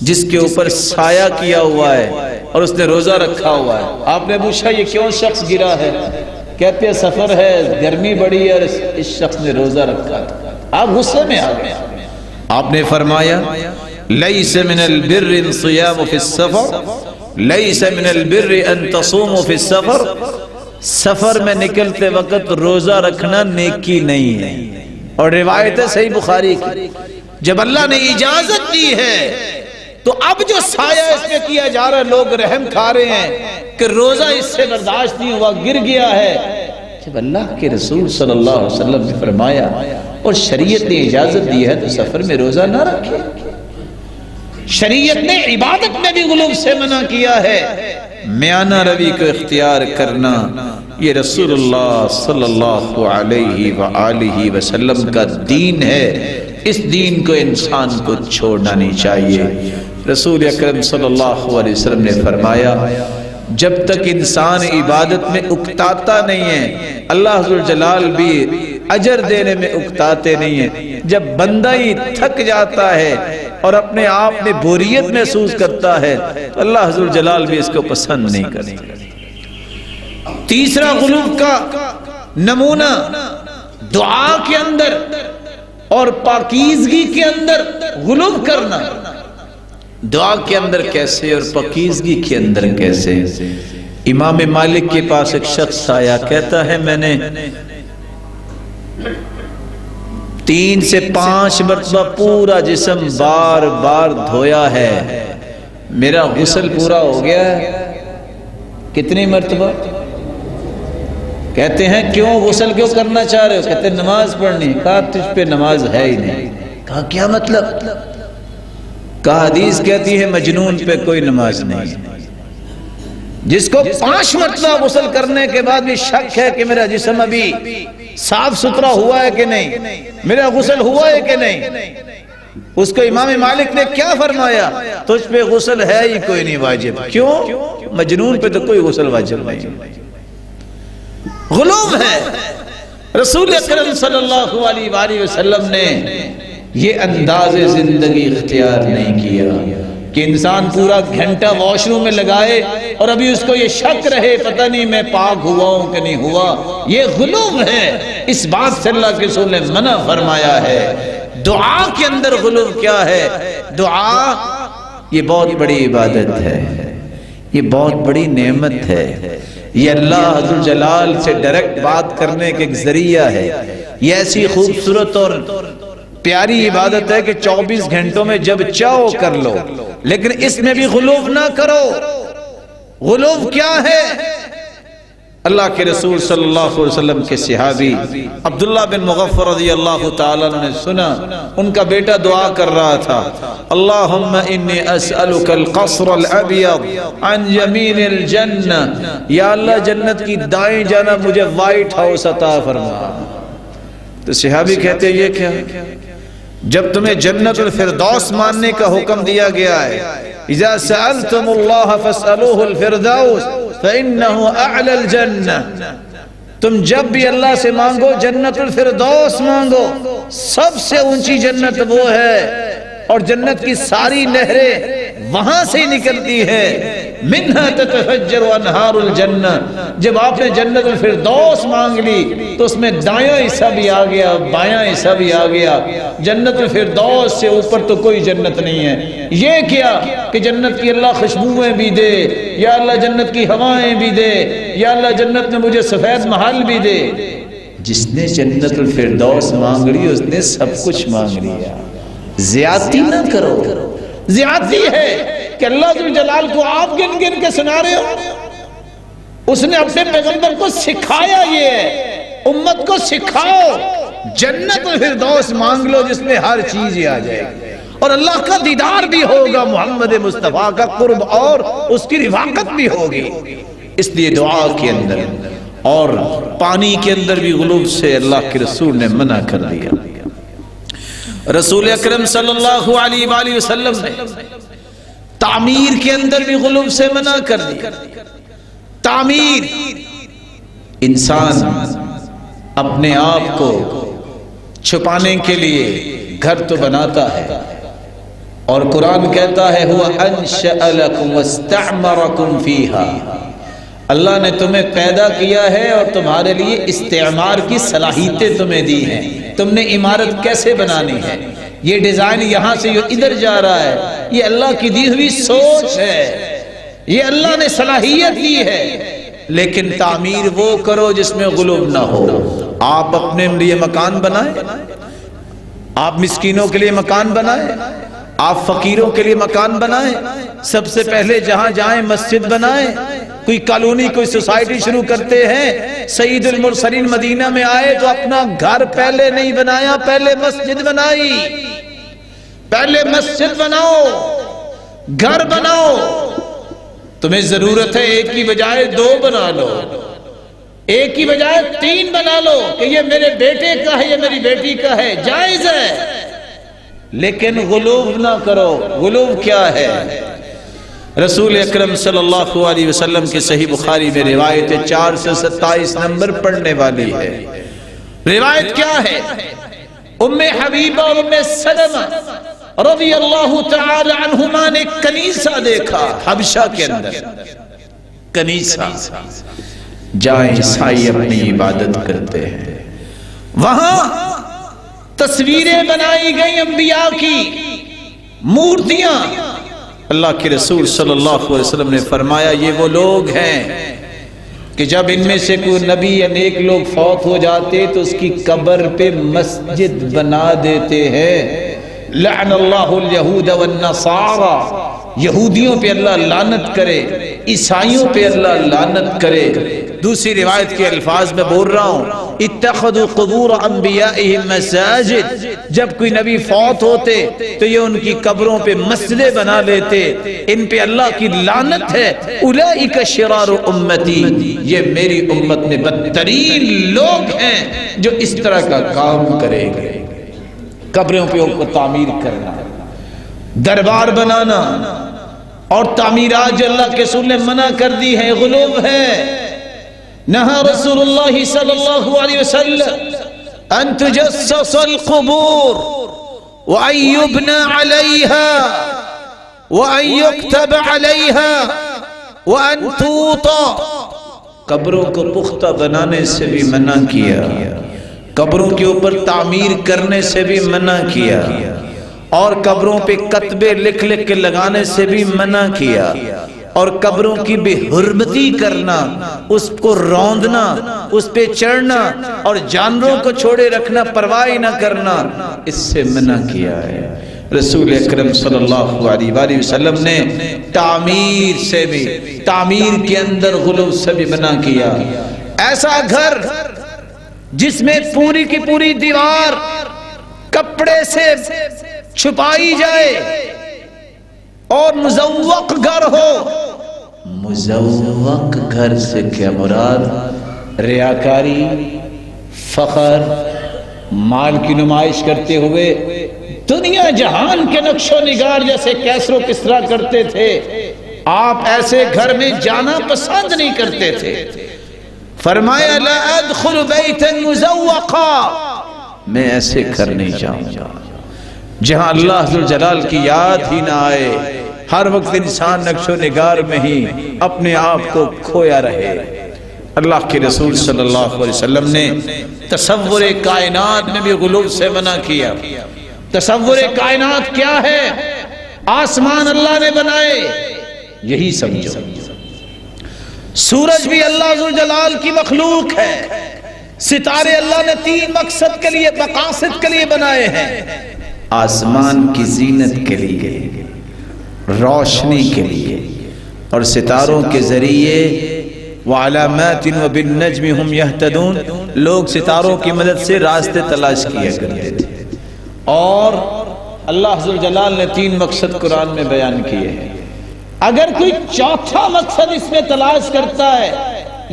جس کے اوپر سایہ کیا ہوا ہے اور اس نے روزہ رکھا ہوا ہے۔ آپ نے پوچھا یہ کیوں شخص گرا ہے؟ کہتے ہیں سفر ہے، گرمی بڑی ہے اور اس شخص نے روزہ رکھا تھا۔ آپ غصے میں آ گئے۔ آپ نے فرمایا ليس من البر الصيام في السفر ليس من البر ان تصوم في السفر، سفر میں نکلتے وقت روزہ رکھنا نیکی نہیں ہے۔ اور روایت ہے صحیح بخاری کی، جب اللہ نے اجازت دی ہے تو اب جو سایہ اس میں کیا جا رہا ہے، لوگ رحم کھا رہے ہیں کہ روزہ اس سے برداشت نہیں ہوا، گر گیا ہے۔ جب اللہ کے رسول صلی اللہ علیہ وسلم نے فرمایا اور شریعت نے اجازت دی ہے تو سفر میں روزہ نہ رکھے۔ شریعت نے عبادت میں بھی غلو سے منع کیا ہے۔ میانہ روی کو اختیار کرنا یہ رسول اللہ صلی اللہ علیہ وآلہ وسلم کا دین ہے۔ اس دین کو انسان کو چھوڑنا نہیں چاہیے۔ رسول اکرم صلی اللہ علیہ وسلم نے فرمایا جب تک انسان عبادت میں اکتاتا نہیں ہے اللہ ذوالجلال بھی اجر دینے میں اکتاتے نہیں ہیں۔ جب بندہ ہی تھک جاتا ہے اور اپنے آپ میں بوریت محسوس کرتا ہے تو اللہ ذوالجلال بھی اس کو پسند نہیں کرتا۔ تیسرا غلو کا نمونہ دعا کے اندر اور پاکیزگی کے اندر غلو کرنا۔ دعا کے اندر کیسے اور پاکیزگی کے اندر کیسے؟ امام مالک کے پاس ایک شخص آیا، کہتا ہے میں نے 3 سے 5 مرتبہ پورا جسم بار بار دھویا ہے، میرا غسل پورا ہو گیا ہے۔ کتنی مرتبہ؟ کہتے ہیں کیوں غسل کیوں کرنا چاہ رہے ہو؟ کہتے ہیں نماز پڑھنی۔ کہا تجھ پہ نماز ہے ہی نہیں۔ کہا کیا مطلب؟ کہا حدیث کہتی ہے مجنون پہ کوئی نماز نہیں۔ جس کو 5 مرتبہ غسل کرنے کے بعد بھی شک ہے کہ میرا جسم ابھی صاف ستھرا ہوا ہے کہ نہیں، میرا غسل ہوا ہے کہ نہیں، اس کو امام مالک نے کیا فرمایا؟ تجھ پہ غسل ہے ہی کوئی نہیں واجب۔ کیوں؟ مجنون پہ تو کوئی غسل واجب نہیں۔ غلوم ہے۔ رسول اکرم صلی اللہ علیہ وآلہ وسلم نے یہ انداز زندگی اختیار نہیں کیا کہ انسان پورا گھنٹہ واش روم میں لگائے اور ابھی اس کو یہ شک رہے پتہ نہیں میں پاک ہوا ہوں کہ نہیں ہوا۔ یہ غلوم ہے۔ اس بات سے اللہ کے رسول نے منع فرمایا ہے۔ دعا کے اندر غلوم کیا ہے؟ دعا یہ بہت بڑی عبادت ہے، یہ بہت بڑی نعمت ہے، یہ اللہ ذوالجلال سے ڈائریکٹ بات کرنے کا ایک ذریعہ ہے۔ یہ ایسی خوبصورت اور پیاری عبادت ہے کہ 24 گھنٹوں میں جب چاہو کر لو، لیکن اس میں بھی غلوف نہ کرو۔ غلوف کیا ہے؟ اللہ کے رسول صلی اللہ علیہ وسلم کے صحابی عبداللہ بن مغفر رضی اللہ تعالیٰ نے سنا، ان کا بیٹا دعا کر رہا تھا، اللہم انی اسألک القصر الابیض عن یمین الجنہ، یا اللہ جنت کی دائیں جانب مجھے وائٹ ہاؤس عطا فرما۔ تو صحابی کہتے ہیں یہ کیا؟ جب تمہیں جنت الفردوس ماننے کا حکم دیا گیا ہے، اذا سألتم اللہ فاسألوہ الفردوس فإنہ اعلی الجنہ، تم جب بھی اللہ سے مانگو جنت الفردوس مانگو، سب سے اونچی جنت وہ ہے، اور جنت کی ساری نہریں وہاں سے نکلتی ہے، منہا تتفجر انہار الجنہ۔ جب آپ نے جنت الفردوس مانگ لی تو اس میں دایاں حصہ بھی آ گیا، بایاں حصہ بھی آ گیا۔ جنت الفردوس سے اوپر تو کوئی جنت نہیں ہے۔ یہ کیا کہ جنت کی اللہ خوشبوئیں بھی دے، یا اللہ جنت کی ہوائیں بھی دے، یا اللہ جنت میں مجھے سفید محل بھی دے۔ جس نے جنت الفردوس مانگ لی اس نے سب کچھ مانگ لیا۔ زیادتی نہ کرو۔ زیادتی ہے کہ اللہ ذوالجلال کو آپ گن گن کے سنا رہے ہو۔ اس نے اپنے پیغمبر کو سکھایا، یہ ہے امت کو سکھاؤ جنت الفردوس مانگ لو جس میں ہر چیز ہی آ جائے گی، اور اللہ کا دیدار بھی ہوگا، محمد مصطفیٰ کا قرب اور اس کی رفاقت بھی ہوگی۔ اس لیے دعا کے اندر اور پانی کے اندر بھی غلو سے اللہ کے رسول نے منع کر دیا۔ رسول اکرم صلی اللہ علیہ وآلہ وسلم نے تعمیر کے اندر بھی غلو سے منع کر دیا۔ تعمیر، انسان اپنے آپ کو چھپانے کے لیے گھر تو بناتا ہے، اور قرآن کہتا ہے هو انشأ لکم واستعمرکم فیہا، اللہ نے تمہیں پیدا کیا ہے اور تمہارے لیے استعمار کی صلاحیتیں تمہیں دی ہیں، تم نے عمارت کیسے بنانی ہے، یہ ڈیزائن یہاں سے ادھر جا رہا ہے، یہ اللہ کی دی ہوئی سوچ ہے، یہ اللہ نے صلاحیت دی ہے۔ لیکن تعمیر وہ کرو جس میں غلو نہ ہو۔ آپ اپنے لیے مکان بنائیں، آپ مسکینوں کے لیے مکان بنائیں، آپ فقیروں کے لیے مکان بنائیں، سب سے پہلے جہاں جائیں مسجد بنائیں۔ کوئی کالونی کوئی سوسائٹی شروع کرتے ہیں، سید المرسلین مدینہ میں آئے تو اپنا گھر پہلے نہیں بنایا، پہلے مسجد بنائی۔ پہلے مسجد بناؤ، گھر بناؤ۔ تمہیں ضرورت ہے ایک کی بجائے 2 بنا لو، ایک کی بجائے 3 بنا لو، کہ یہ میرے بیٹے کا ہے، یہ میری بیٹی کا ہے، جائز ہے۔ لیکن غلو نہ کرو۔ غلو کیا ہے؟ رسول اکرم صلی اللہ علیہ وسلم کے صحیح بخاری میں روایت 427 نمبر پڑھنے والی ہے۔ روایت کیا ہے؟ ام حبیبہ اور ام سلمہ رضی اللہ تعالی عنہما نے کنیسہ دیکھا، حبشہ کے اندر کنیسہ، جہاں عیسائی اپنی عبادت کرتے ہیں۔ وہاں تصویریں بنائی گئی انبیاء کی، مورتیاں۔ اللہ کے رسول صلی اللہ علیہ وسلم نے فرمایا یہ وہ لوگ ہیں کہ جب ان میں سے کوئی نبی یا نیک لوگ فوت ہو جاتے تو اس کی قبر پہ مسجد بنا دیتے ہیں۔ لعن اللہ الیہود والنصارى، یہودیوں پہ اللہ لعنت کرے، عیسائیوں پہ اللہ لعنت کرے۔ دوسری روایت کے الفاظ میں بول رہا ہوں، اتخذوا قبور انبیائہم مساجد، جب کوئی نبی فوت ہوتے تو یہ ان کی قبروں پہ مسجدیں بنا لیتے، ان پہ اللہ کی لعنت ہے۔ اولئک شرار امتی، یہ میری امت میں بدترین لوگ ہیں جو اس طرح کا کام کرے گے۔ قبروں پہ ان کو تعمیر کرنا، دربار بنانا اور تعمیرات جو اللہ کے رسول نے منع کر دی ہے، غلو ہے۔ نہا رسول اللہ صلی اللہ علیہ وسلم ان تجسس القبور وان يبنى عليها وان يكتب عليها وان توطى، قبروں کو پختہ بنانے سے بھی منع کیا، قبروں کے اوپر تعمیر کرنے سے بھی منع کیا، اور قبروں پہ کتبے لکھ لکھ کے لگانے سے بھی منع کیا، اور قبروں کی بے حرمتی کرنا، اس کو روندنا، اس پہ چڑھنا اور جانوروں کو چھوڑے رکھنا، پرواہ نہ کرنا، اس سے منع کیا ہے۔ رسول اکرم صلی اللہ علیہ وآلہ وسلم نے تعمیر سے بھی، تعمیر کے اندر غلو سے بھی منع کیا۔ ایسا گھر جس میں پوری کی پوری دیوار کپڑے سے چھپائی جائے اور مزوق گھر ہو۔ مزوق گھر سے کیا مراد؟ ریاکاری، فخر، مال کی نمائش کرتے ہوئے دنیا جہان کے نقش و نگار جیسے کیسر و کسرا کرتے تھے، آپ ایسے گھر میں جانا پسند نہیں کرتے تھے۔ فرمایا لا ادخل بیتا مزوقا، میں ایسے گھر نہیں جاؤں گا جہاں اللہ ذوالجلال کی یاد ہی نہ آئے، ہر وقت انسان نقش و نگار میں ہی اپنے آپ کو کھویا رہے۔ اللہ کے رسول صلی اللہ علیہ وسلم نے تصور کائنات میں بھی غلو سے منع کیا۔ تصور کائنات کیا ہے؟ آسمان اللہ نے بنائے، یہی سمجھو۔ سورج بھی اللہ ذوالجلال کی مخلوق ہے۔ ستارے اللہ نے 3 مقصد کے لیے، مقاصد کے لیے بنائے ہیں: آسمان کی زینت کے لیے، روشنی کے لیے، اور ستاروں کے ذریعے وعلامات وبالنجم هم يهتدون، لوگ ستاروں کی مدد سے راستے تلاش کیا کرتے تھے۔ اور اللہ ذوالجلال نے 3 مقصد قرآن میں بیان کیے ہیں۔ اگر کوئی چوتھا مقصد اس میں تلاش کرتا ہے،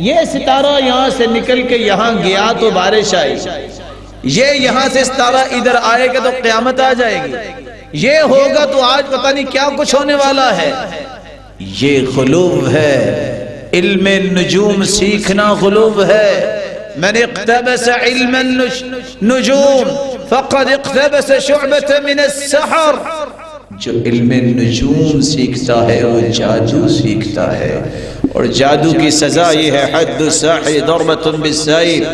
یہ ستارہ یہاں سے نکل کے یہاں گیا تو بارش آئی، یہ یہاں سے ستارہ ادھر آئے گا تو قیامت آ جائے گی، یہ ہوگا تو آج پتہ نہیں کیا کچھ ہونے والا ہے، یہ غلو ہے۔ علم نجوم سیکھنا غلو ہے۔ من اقتبس علم النجوم فقد اقتبس شعبة من السحر، جو علم نجوم سیکھتا ہے وہ جادو سیکھتا ہے، اور جادو کی سزا یہ ہے حد الساحر ضربة بالسیف،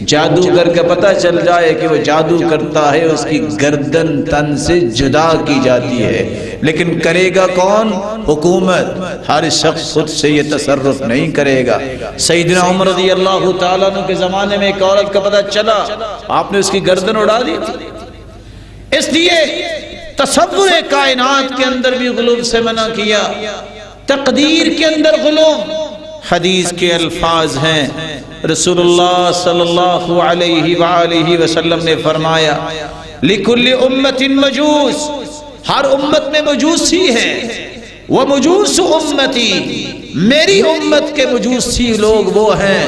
جادوگر کا پتہ چل جائے کہ وہ جادو کرتا ہے، اس کی گردن تن سے جدا کی جاتی ہے، لیکن کرے گا کون؟ حکومت۔ ہر شخص خود سے یہ تصرف نہیں کرے گا۔ سیدنا عمر رضی اللہ تعالیٰ عنہ کے زمانے میں ایک عورت کا پتہ چلا، آپ نے اس کی گردن اڑا دی تھی۔ اس لیے تصور کائنات کے اندر بھی غلو سے منع کیا، تقدیر کے اندر غلو۔ حدیث کے الفاظ ہیں، رسول اللہ صلی اللہ علیہ وآلہ وسلم نے فرمایا لِكُلِّ أُمَّةٍ مَجُوسٌ، ہر امت میں مجوسی ہیں، وَمُجُوسُ أُمَّتِي، میری امت کے مجوسی لوگ وہ ہیں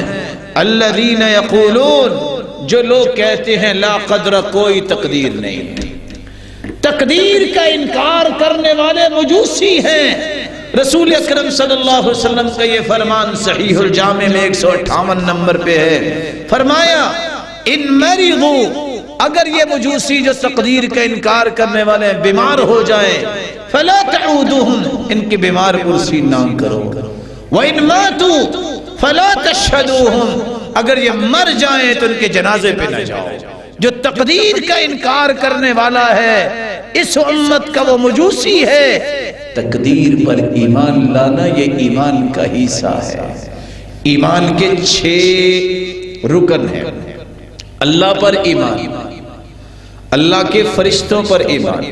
الَّذِينَ يَقُولُونَ، جو لوگ کہتے ہیں لا قدر، کوئی تقدیر نہیں۔ تقدیر کا انکار کرنے والے مجوسی ہیں۔ رسول اکرم صلی اللہ علیہ وسلم کا یہ فرمان صحیح الجامع میں 158 نمبر پہ ہے، فرمایا ان مرضوا، اگر یہ مجوسی جو تقدیر کا انکار کرنے والے ہیں بیمار ہو جائیں، فلا تعودوہم، ان کی بیمار پرسی نہ کرو، وَإِن مَاتُوا فَلَا تَشْهَدُوهُمْ، اگر یہ مر جائیں تو ان کے جنازے پہ نہ جاؤ۔ جو تقدیر کا انکار کرنے والا ہے اس امت کا وہ مجوسی ہے۔ تقدیر پر ایمان لانا یہ ایمان کا حصہ ہے۔ ایمان کے 6 رکن ہیں۔ اللہ پر ایمان، اللہ کے فرشتوں پر ایمان،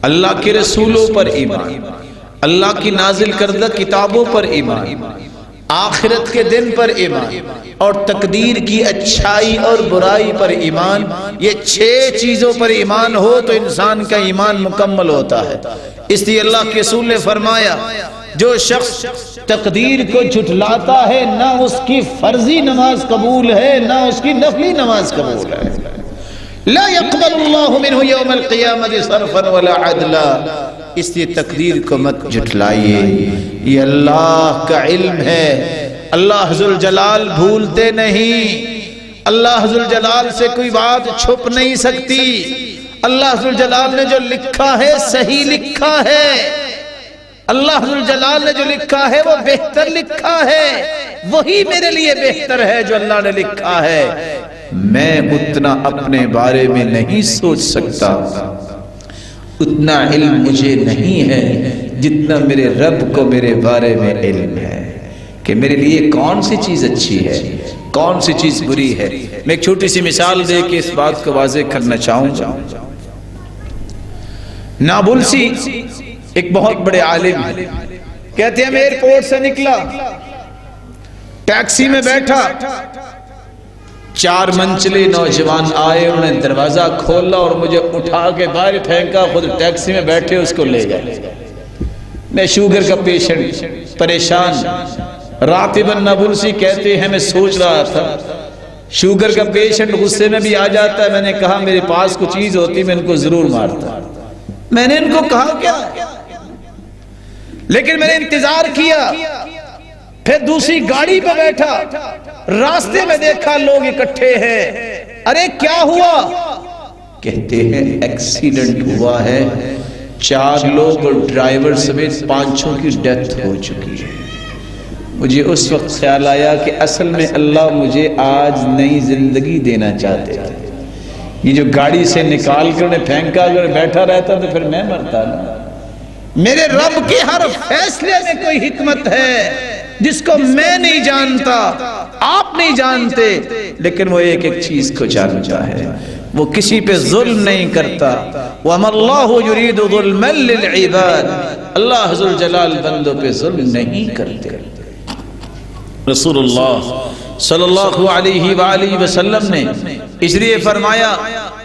اللہ کے رسولوں پر ایمان، اللہ کی نازل کردہ کتابوں پر ایمان، آخرت کے دن پر ایمان، اور تقدیر کی اچھائی اور برائی پر ایمان۔ یہ 6 چیزوں پر ایمان ہو تو انسان کا ایمان مکمل ہوتا ہے۔ اس لیے اللہ کے رسول نے فرمایا جو شخص تقدیر کو جھٹلاتا ہے نہ اس کی فرضی نماز قبول ہے نہ اس کی نفلی نماز قبول ہے۔ لا يقبل اللہ منہ یوم القیامت صرفا ولا عدلا۔ اس لیے تقدیر کو مت جھٹلائیے، یہ اللہ کا علم ہے۔ اللہ ذوالجلال بھولتے نہیں، اللہ ذوالجلال سے کوئی بات چھپ نہیں سکتی۔ اللہ ذوالجلال نے جو لکھا ہے صحیح لکھا ہے، اللہ ذوالجلال نے جو لکھا ہے وہ بہتر لکھا ہے، وہی میرے لیے بہتر ہے جو اللہ نے لکھا ہے۔ میں اتنا اپنے بارے میں نہیں سوچ سکتا، اتنا علم مجھے نہیں ہے جتنا میرے رب کو میرے بارے میں علم ہے کہ میرے لیے کون سی چیز اچھی ہے کون سی چیز بری ہے۔ میں ایک چھوٹی سی مثال دے کے اس بات کو واضح کرنا چاہوں گا۔ نابلسی ایک بہت بڑے عالم ہیں، کہتے ہیں میں ایئرپورٹ سے نکلا، ٹیکسی میں بیٹھا، 4 منچلے نوجوان آئے، انہوں نے دروازہ کھولا اور مجھے اٹھا کے باہر پھینکا، خود ٹیکسی میں بیٹھے اس کو لے گئے۔ میں شوگر کا پیشنٹ، پریشان، راتباً نابلسی کہتے ہیں، میں سوچ رہا تھا شوگر کا پیشنٹ غصے میں بھی آ جاتا ہے، میں نے کہا میرے پاس کچھ چیز ہوتی میں ان کو ضرور مارتا۔ میں نے ان کو کہا کیا، لیکن میں نے انتظار کیا، پھر دوسری گاڑی پہ بیٹھا، راستے میں دیکھا لوگ اکٹھے ہیں، ارے کیا ہوا؟ کہتے ہیں ایکسیڈنٹ ہوا ہے، 4 لوگ اور ڈرائیور سمیت 5 کی ڈیتھ ہو چکی ہے۔ مجھے اس وقت خیال آیا کہ اصل میں اللہ مجھے آج نئی زندگی دینا چاہتے تھے۔ یہ جو گاڑی سے نکال کر نے پھینکا، اگر بیٹھا رہتا تو پھر میں مرتا نا۔ میرے رب کے ہر فیصلے میں کوئی حکمت ہے جس کو میں نہیں جانتا، آپ نہیں جانتے، لیکن وہ ایک ایک چیز کو جانتا ہے۔ وہ کسی پہ ظلم نہیں کرتا۔ وَمَا اللَّهُ يُرِيدُ ظُلْمًا لِلْعِبَادِ، اللہ ذوالجلال بندوں پہ ظلم نہیں کرتے۔ رسول اللہ صلی اللہ علیہ وآلہ وسلم نے اس لیے فرمایا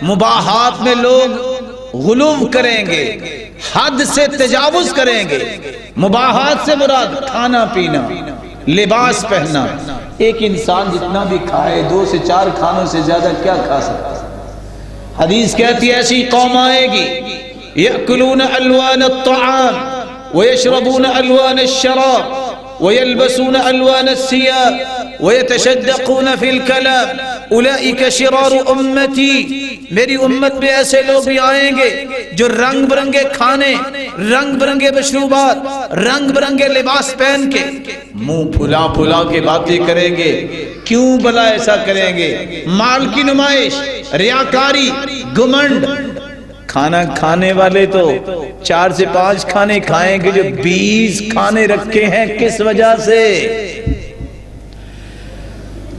مباحات میں لوگ غلو کریں گے، حد سے تجاوز کریں گے۔ مباحات سے مراد کھانا پینا، لباس پہننا۔ ایک انسان جتنا بھی کھائے 2 سے 4 کھانوں سے زیادہ کیا کھا سکتا ہے؟ حدیث کہتی ہے ایسی قوم آئے گی یأکلون الوان الطعام ویشربون الوان الشراب ويلبسون ألوان الثياب ويتشدقون في الكلام أولئك شرار أمتي، میری امت میں ایسے لوگ بھی آئیں گے جو رنگ برنگے کھانے، رنگ برنگے مشروبات، رنگ برنگے لباس پہن کے منہ پھلا پھلا کے باتیں کریں گے۔ کیوں بھلا ایسا کریں گے؟ مال کی نمائش، ریاکاری، گھمنڈ۔ کھانا کھانے والے تو 4 سے 5 کھانے کھائیں گے، جو 20 کھانے رکھے ہیں کس وجہ سے؟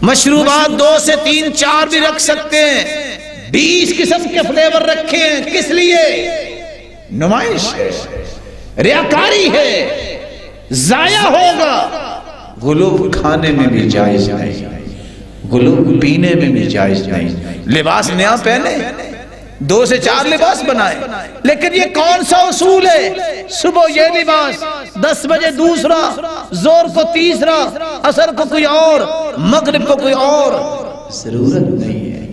مشروبات 2 سے 3 4 بھی رکھ سکتے ہیں، 20 قسم کے فلیور رکھے ہیں، کس لیے؟ نمائش ہے، ریاکاری ہے، ضائع ہوگا۔ غلو کھانے میں بھی جائز نہیں، غلو پینے میں بھی جائز نہیں۔ لباس نیا پہنے، 2 سے 4 لباس بنائے، لیکن یہ کون سا اصول ہے؟ صبح یہ لباس، 10 بجے دوسرا، زور کو تیسرا، عصر کو کوئی اور، مغرب کو کوئی اور۔ ضرورت نہیں ہے۔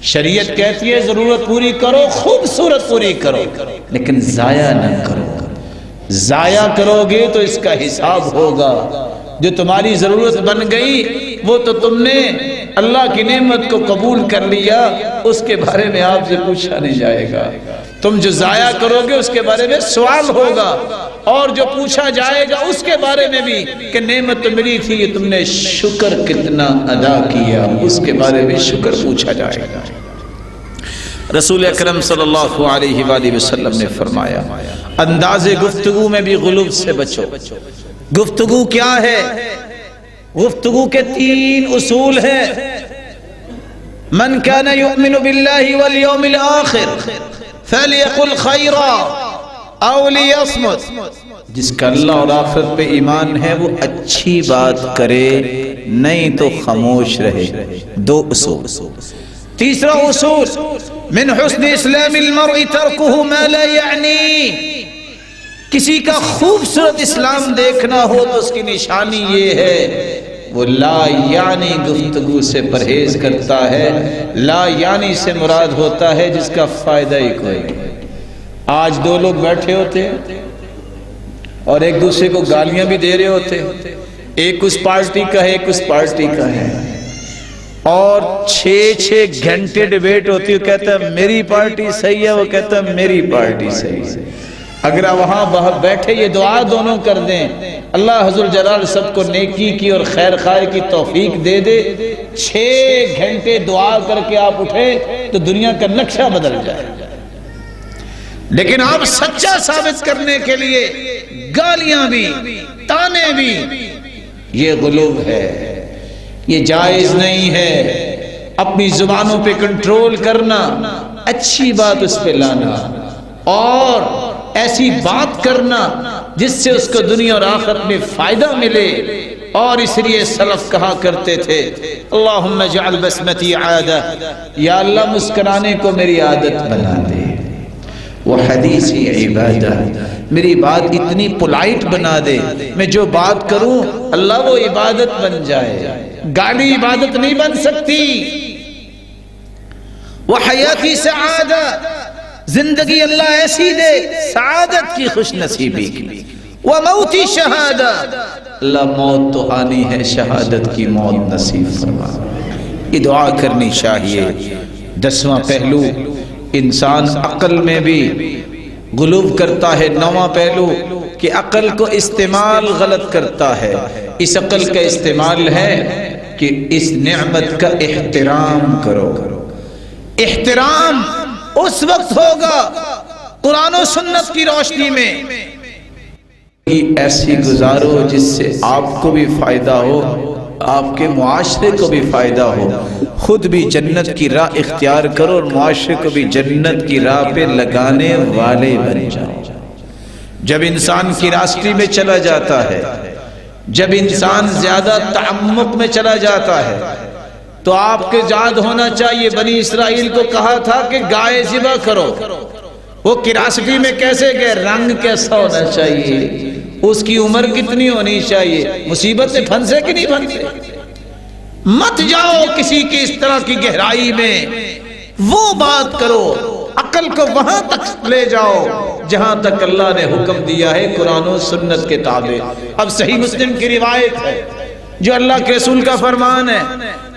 شریعت کہتی ہے ضرورت پوری کرو، خوبصورت پوری کرو، لیکن ضائع نہ کرو۔ ضائع کرو گے تو اس کا حساب ہوگا۔ جو تمہاری ضرورت بن گئی وہ تو تم نے اللہ کی نعمت کو قبول کر لیا، اس کے بارے میں آپ سے پوچھا نہیں جائے گا۔ تم جو ضائع کرو گے اس کے بارے میں سوال ہوگا، اور جو پوچھا جائے گا اس کے بارے میں بھی کہ نعمت تو ملی تھی، یہ تم نے شکر کتنا ادا کیا، اس کے بارے میں شکر پوچھا جائے گا۔ رسول اکرم صلی اللہ علیہ وآلہ وسلم نے فرمایا انداز گفتگو میں بھی غلو سے بچو۔ گفتگو کیا ہے؟ گفتگو کے 3 اصول ہیں۔ من کان یؤمن باللہ والیوم الآخر فلیقل خیرا او لیصمت۔ جس کا اللہ اور آخرت پہ ایمان ہے وہ اچھی بات کرے، نہیں تو خاموش رہے۔ 2 اصول۔ تیسرا اصول من حسن اسلام المرء ترکہ ما لا یعنی۔ کسی کا خوبصورت اسلام دیکھنا ہو تو اس کی نشانی یہ ہے وہ لا یعنی گفتگو سے پرہیز کرتا ہے۔ لا یعنی سے مراد ہوتا ہے جس کا فائدہ ہی کوئی نہیں۔ آج 2 لوگ بیٹھے ہوتے ہیں اور ایک دوسرے کو گالیاں بھی دے رہے ہوتے ہیں، ایک اس پارٹی کا ہے ایک اس پارٹی کا ہے، اور 6 گھنٹے ڈیبیٹ ہوتی ہے۔ کہتا ہے میری پارٹی صحیح ہے، وہ کہتا ہے میری پارٹی صحیح ہے۔ اگر وہاں بیٹھے یہ دعا دونوں کر دیں اللہ حضور جلال سب کو نیکی کی اور خیر خواہ کی توفیق دے دے، 6 گھنٹے دعا کر کے آپ اٹھے تو دنیا کا نقشہ بدل جائے۔ لیکن آپ سچا ثابت کرنے کے لیے گالیاں بھی تانے بھی، یہ غلو ہے، یہ جائز نہیں ہے۔ اپنی زبانوں پہ کنٹرول کرنا، اچھی بات اس پہ لانا، اور ایسی بات کرنا جس سے اس کو دنیا اور آخرت میں فائدہ ملے۔ اور اس لیے سلف کہا کرتے تھے اللہم اجعل بسمتی عادہ، یا اللہ مسکرانے کو میری عادت بنا دے، وہ حدیثی عبادہ، میری بات اتنی پولائٹ بنا دے، میں جو بات کروں اللہ وہ عبادت بن جائے۔ گالی عبادت نہیں بن سکتی۔ وہ حیاتی سعادہ، زندگی اللہ ایسی دے سعادت کی خوش نصیبی کی۔ وہ موتی شہادہ، اللہ موت تو آنی ہے، شہادت کی موت نصیب فرما۔ یہ دعا کرنی چاہیے۔ 10واں پہلو، انسان عقل میں بھی غلو کرتا ہے۔ 9واں پہلو کہ عقل کو استعمال غلط کرتا ہے۔ اس عقل کا استعمال ہے کہ اس نعمت کا احترام کرو۔ احترام اس وقت ہوگا قرآن و سنت کی روشنی میں ایسی گزارو جس سے آپ کو بھی فائدہ ہو، آپ کے معاشرے کو بھی فائدہ ہو، خود بھی جنت کی راہ اختیار کرو اور معاشرے کو بھی جنت کی راہ پہ لگانے والے بن جاؤ۔ جب انسان کی راستے میں چلا جاتا ہے، جب انسان زیادہ تعمق میں چلا جاتا ہے تو آپ کے یاد ہونا چاہیے بنی اسرائیل کو کہا تھا کہ گائے ذبح کرو۔ وہ کیوریاسٹی میں کیسے گئے؟ رنگ کیسا ہونا چاہیے، اس کی عمر کتنی ہونی چاہیے، مصیبت سے پھنسے کہ نہیں پھنسے۔ مت جاؤ کسی کی اس طرح کی گہرائی میں، وہ بات کرو، عقل کو وہاں تک لے جاؤ جہاں تک اللہ نے حکم دیا ہے قرآن و سنت کے تابع۔ اب صحیح مسلم کی روایت ہے جو اللہ کے رسول کا فرمان ہے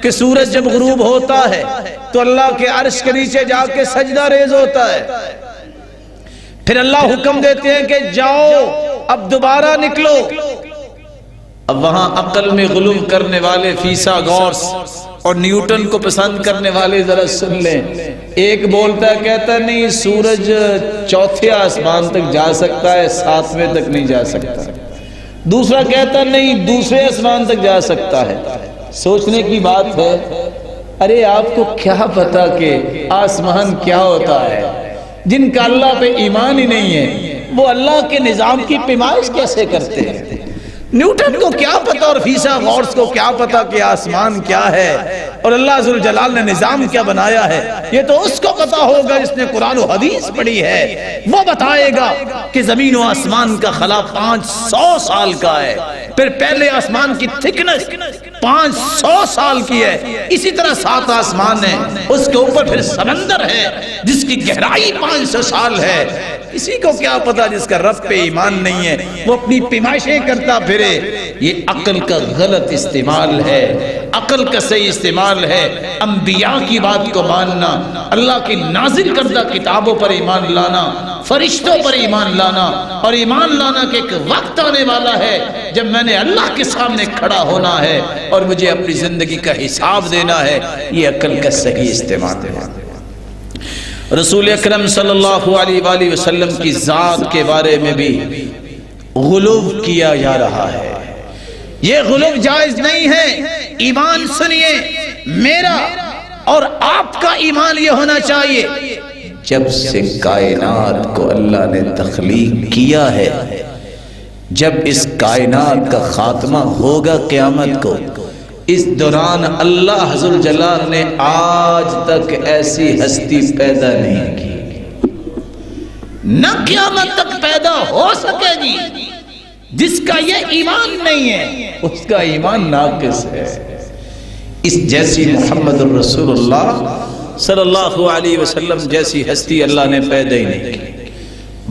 کہ سورج جب غروب ہوتا ہے تو اللہ کے عرش کے نیچے جا کے سجدہ ریز ہوتا ہے، پھر اللہ حکم دیتے ہیں کہ جاؤ اب دوبارہ نکلو۔ اب وہاں عقل میں غلو کرنے والے فیثاغورس اور نیوٹن کو پسند کرنے والے ذرا سن لیں۔ ایک بولتا ہے، کہتا ہے نہیں سورج 4تھے آسمان تک جا سکتا ہے، 7ویں تک نہیں جا سکتا۔ دوسرا کہتا نہیں دوسرے آسمان تک جا سکتا ہے۔ سوچنے کی بات ہے، ارے آپ کو کیا پتا کہ آسمان کیا ہوتا ہے؟ جن کا اللہ پہ ایمان ہی نہیں ہے وہ اللہ کے نظام کی پیمائش کیسے کرتے ہیں؟ نیوٹن کو کیا پتا اور فیثاغورس کو کیا پتا کہ آسمان کیا ہے اور اللہ ذوالجلال نے نظام کیا بنایا ہے؟ یہ تو اس کو پتا ہوگا جس نے قرآن و حدیث پڑھی ہے، وہ بتائے گا کہ زمین و آسمان کا خلا 500 سال کا ہے، پھر پہلے آسمان کی تھکنس 500 سال کی ہے، اسی طرح 7 آسمان ہیں، اس کے اوپر پھر سمندر ہے جس کی گہرائی 500 سال ہے۔ کسی کو کیا پتا جس کا رب پہ ایمان نہیں ہے وہ اپنی پیمائشیں کرتا پھرے۔ یہ عقل کا غلط استعمال ہے، عقل کا صحیح استعمال ہے انبیاء کی بات کو ماننا، اللہ کی نازل کردہ کتابوں پر ایمان لانا، فرشتوں پر ایمان لانا، اور ایمان لانا کہ ایک وقت آنے والا ہے جب میں نے اللہ کے سامنے کھڑا ہونا ہے اور مجھے اپنی زندگی کا حساب دینا ہے۔ یہ عقل کا صحیح استعمال ہے۔ رسول اکرم صلی اللہ علیہ وآلہ وسلم کی ذات کے بارے میں بھی غلو کیا جا رہا ہے، یہ غلو جائز نہیں ہے۔ ایمان سنیے، میرا اور آپ کا ایمان یہ ہونا چاہیے جب سے کائنات کو اللہ نے تخلیق کیا ہے، جب اس کائنات کا خاتمہ ہوگا قیامت کو، اس دوران اللہ ذو جلال نے آج تک ایسی ہستی پیدا نہیں کی، نہ قیامت تک پیدا ہو سکے گی۔ جس کا یہ ایمان نہیں ہے اس کا ایمان ناقص ہے۔ اس جیسی محمد الرسول اللہ صلی اللہ علیہ وسلم جیسی ہستی اللہ نے پیدا ہی نہیں کی۔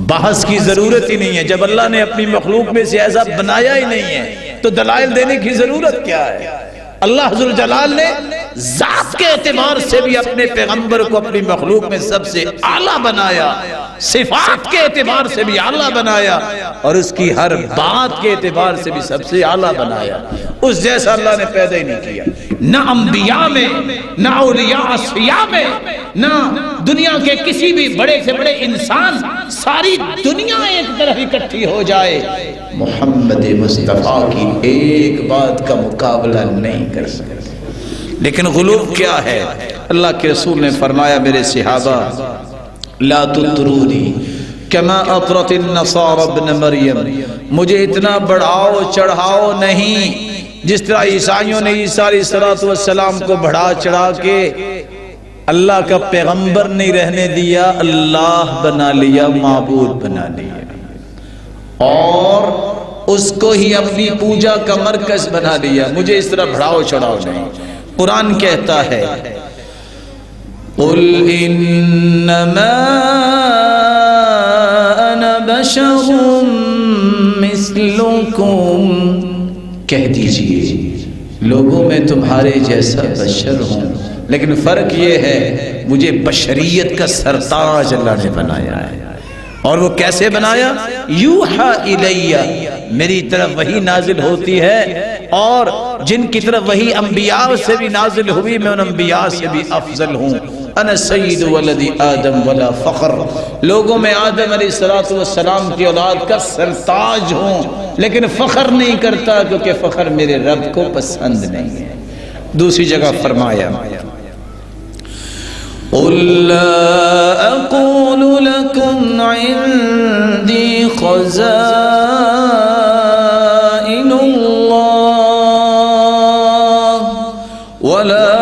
بحث کی ضرورت ہی نہیں ہے، جب اللہ نے اپنی مخلوق میں سے ایسا بنایا ہی نہیں ہے تو دلائل دینے کی ضرورت کیا ہے؟ اللہ ذو جلال نے ذات کے اعتبار سے بھی اپنے پیغمبر کو اپنی مخلوق میں سب سے اعلیٰ بنایا، صفات کے اعتبار سے بھی اعلیٰ بنایا، اور اس کی ہر بات کے اعتبار سے بھی سب سے اعلیٰ بنایا۔ اس جیسا اللہ نے پیدا ہی نہیں کیا، نہ انبیاء میں، نہ اولیاء اصفیاء میں، نہ دنیا کے کسی بھی بڑے سے بڑے انسان، ساری دنیا ایک طرف اکٹھی ہو جائے، محمد مصطفیٰ کی ایک بات کا مقابلہ نہیں کر سکتے۔ لیکن غلو کیا ہے؟ اللہ کے رسول نے فرمایا میرے صحابہ لا تطرونی کما اطرت النصارى ابن مریم، مجھے اتنا بڑھاؤ چڑھاؤ نہیں جس طرح عیسائیوں نے عیسیٰ علیہ السلام کو بڑھا چڑھا کے اللہ کا پیغمبر نہیں رہنے دیا، اللہ بنا لیا، معبود بنا لیا، اور اس کو ہی اپنی پوجا کا مرکز بنا لیا۔ مجھے اس طرح بڑھاؤ چڑھاؤ نہیں۔ قرآن کہتا ہے قل انما انا بشر مثلکم، کہہ دیجئے لوگوں میں تمہارے جیسا بشر ہوں، لیکن فرق یہ ہے مجھے بشریت کا سرتاج اللہ نے بنایا ہے۔ اور وہ کیسے بنایا؟ یوحا الیہ، میری طرف وحی نازل ہوتی ہے، اور جن کی طرف وحی انبیاء سے بھی نازل ہوئی میں ان انبیاء سے بھی افضل ہوں۔ انا سید ولد آدم ولا فخر، لوگوں میں آدم علیہ السلام کی اولاد کا سرتاج ہوں، لیکن فخر نہیں کرتا کیونکہ فخر میرے رب کو پسند نہیں ہے۔ دوسری جگہ فرمایا قل لا اقول لكم عندي خزائن الله ولا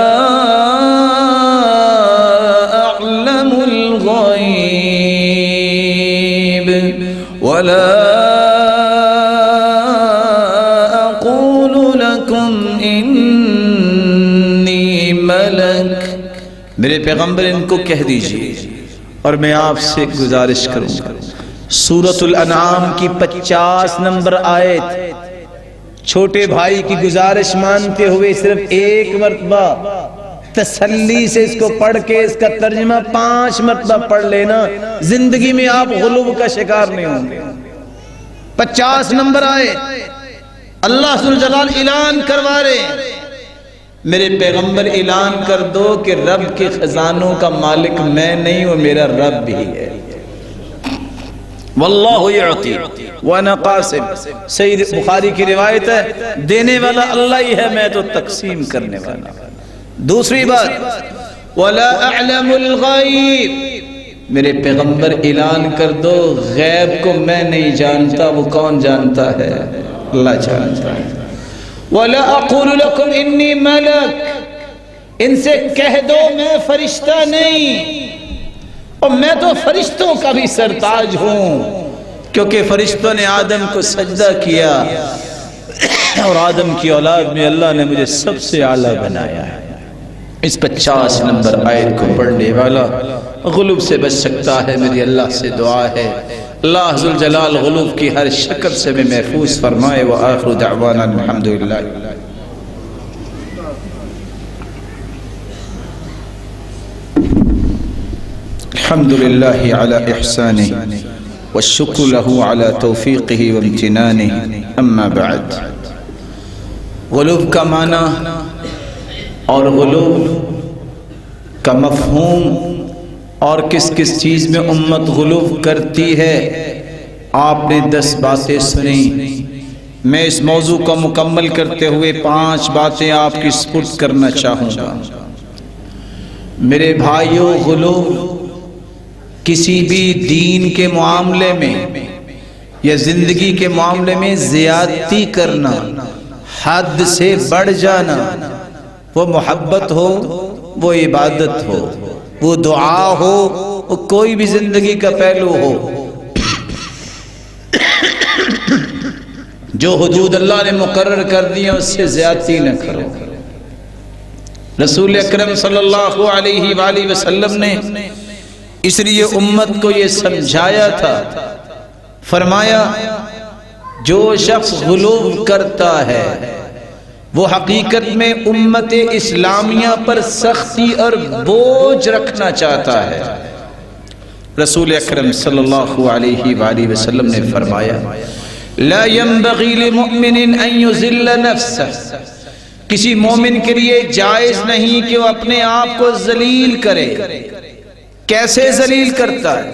اعلم الغيب ولا اقول لكم اني ملك، میرے پیغمبر ان کو کہہ دیجئے، اور میں آپ سے گزارش کروں گا سورۃ الانعام کی 50 نمبر آیت، چھوٹے بھائی کی گزارش مانتے ہوئے صرف ایک مرتبہ تسلی سے اس کو پڑھ کے اس کا ترجمہ 5 مرتبہ پڑھ لینا، زندگی میں آپ غلو کا شکار نہیں ہوں گے۔ 50 نمبر آیت اللہ ذو الجلال اعلان کروا رہے، میرے پیغمبر اعلان کر دو کہ رب کے خزانوں کا مالک میں نہیں ہوں، میرا رب بھی ہے۔ واللہ یعطی وانا قاسم، سید بخاری کی روایت ہے دینے والا اللہ ہی ہے، میں تو تقسیم کرنے والا۔ دوسری بات ولا اعلم الغیب، میرے پیغمبر اعلان کر دو غیب کو میں نہیں جانتا، وہ کون جانتا ہے؟ اللہ جانتا ہے۔ وَلَا أَقُولُ لَكُمْ إِنِّي مَلَكٌ، ان سے کہہ دو میں فرشتہ نہیں، اور میں تو فرشتوں کا بھی سرتاج ہوں، کیونکہ فرشتوں نے آدم کو سجدہ کیا، اور آدم کی اولاد میں اللہ نے مجھے سب سے اعلیٰ بنایا ہے۔ اس 50 نمبر آیت کو پڑھنے والا غلوب سے بچ سکتا ہے۔ میری اللہ سے دعا ہے اللہ ذوالجلال غلوب کی ہر شکل سے میں محفوظ فرمائے۔ وآخر دعوانا الحمدللہ۔ الحمدللہ علی احسانہ والشکر له على توفیقہ وامتنانہ، اما بعد۔ غلوب کا معنی اور غلوب کا مفہوم اور کس کس چیز میں امت غلوب کرتی ہے، آپ نے 10 باتیں سنی۔ میں اس موضوع کو مکمل کرتے ہوئے 5 باتیں آپ کی سپرد کرنا چاہوں گا۔ میرے بھائیوں، غلوب کسی بھی دین کے معاملے میں یا زندگی کے معاملے میں زیادتی کرنا، حد سے بڑھ جانا، وہ محبت ہو، وہ عبادت ہو، وہ دعا ہو، وہ کوئی بھی زندگی کا پہلو ہو، جو حدود اللہ نے مقرر کر دی اس سے زیادتی نہ کرو۔ رسول اکرم صلی اللہ علیہ وآلہ وسلم نے اس لیے امت کو یہ سمجھایا تھا، فرمایا جو شخص غلو کرتا ہے وہ حقیقت میں امت اسلامیہ پر سختی اور بوجھ رکھنا چاہتا ہے۔ رسول اکرم صلی اللہ علیہ وآلہ وسلم نے فرمایا لا ينبغي لمؤمن ان يذل نفسه، کسی مومن کے لیے جائز نہیں کہ وہ اپنے آپ کو ذلیل کرے۔ کیسے ذلیل کرتا ہے؟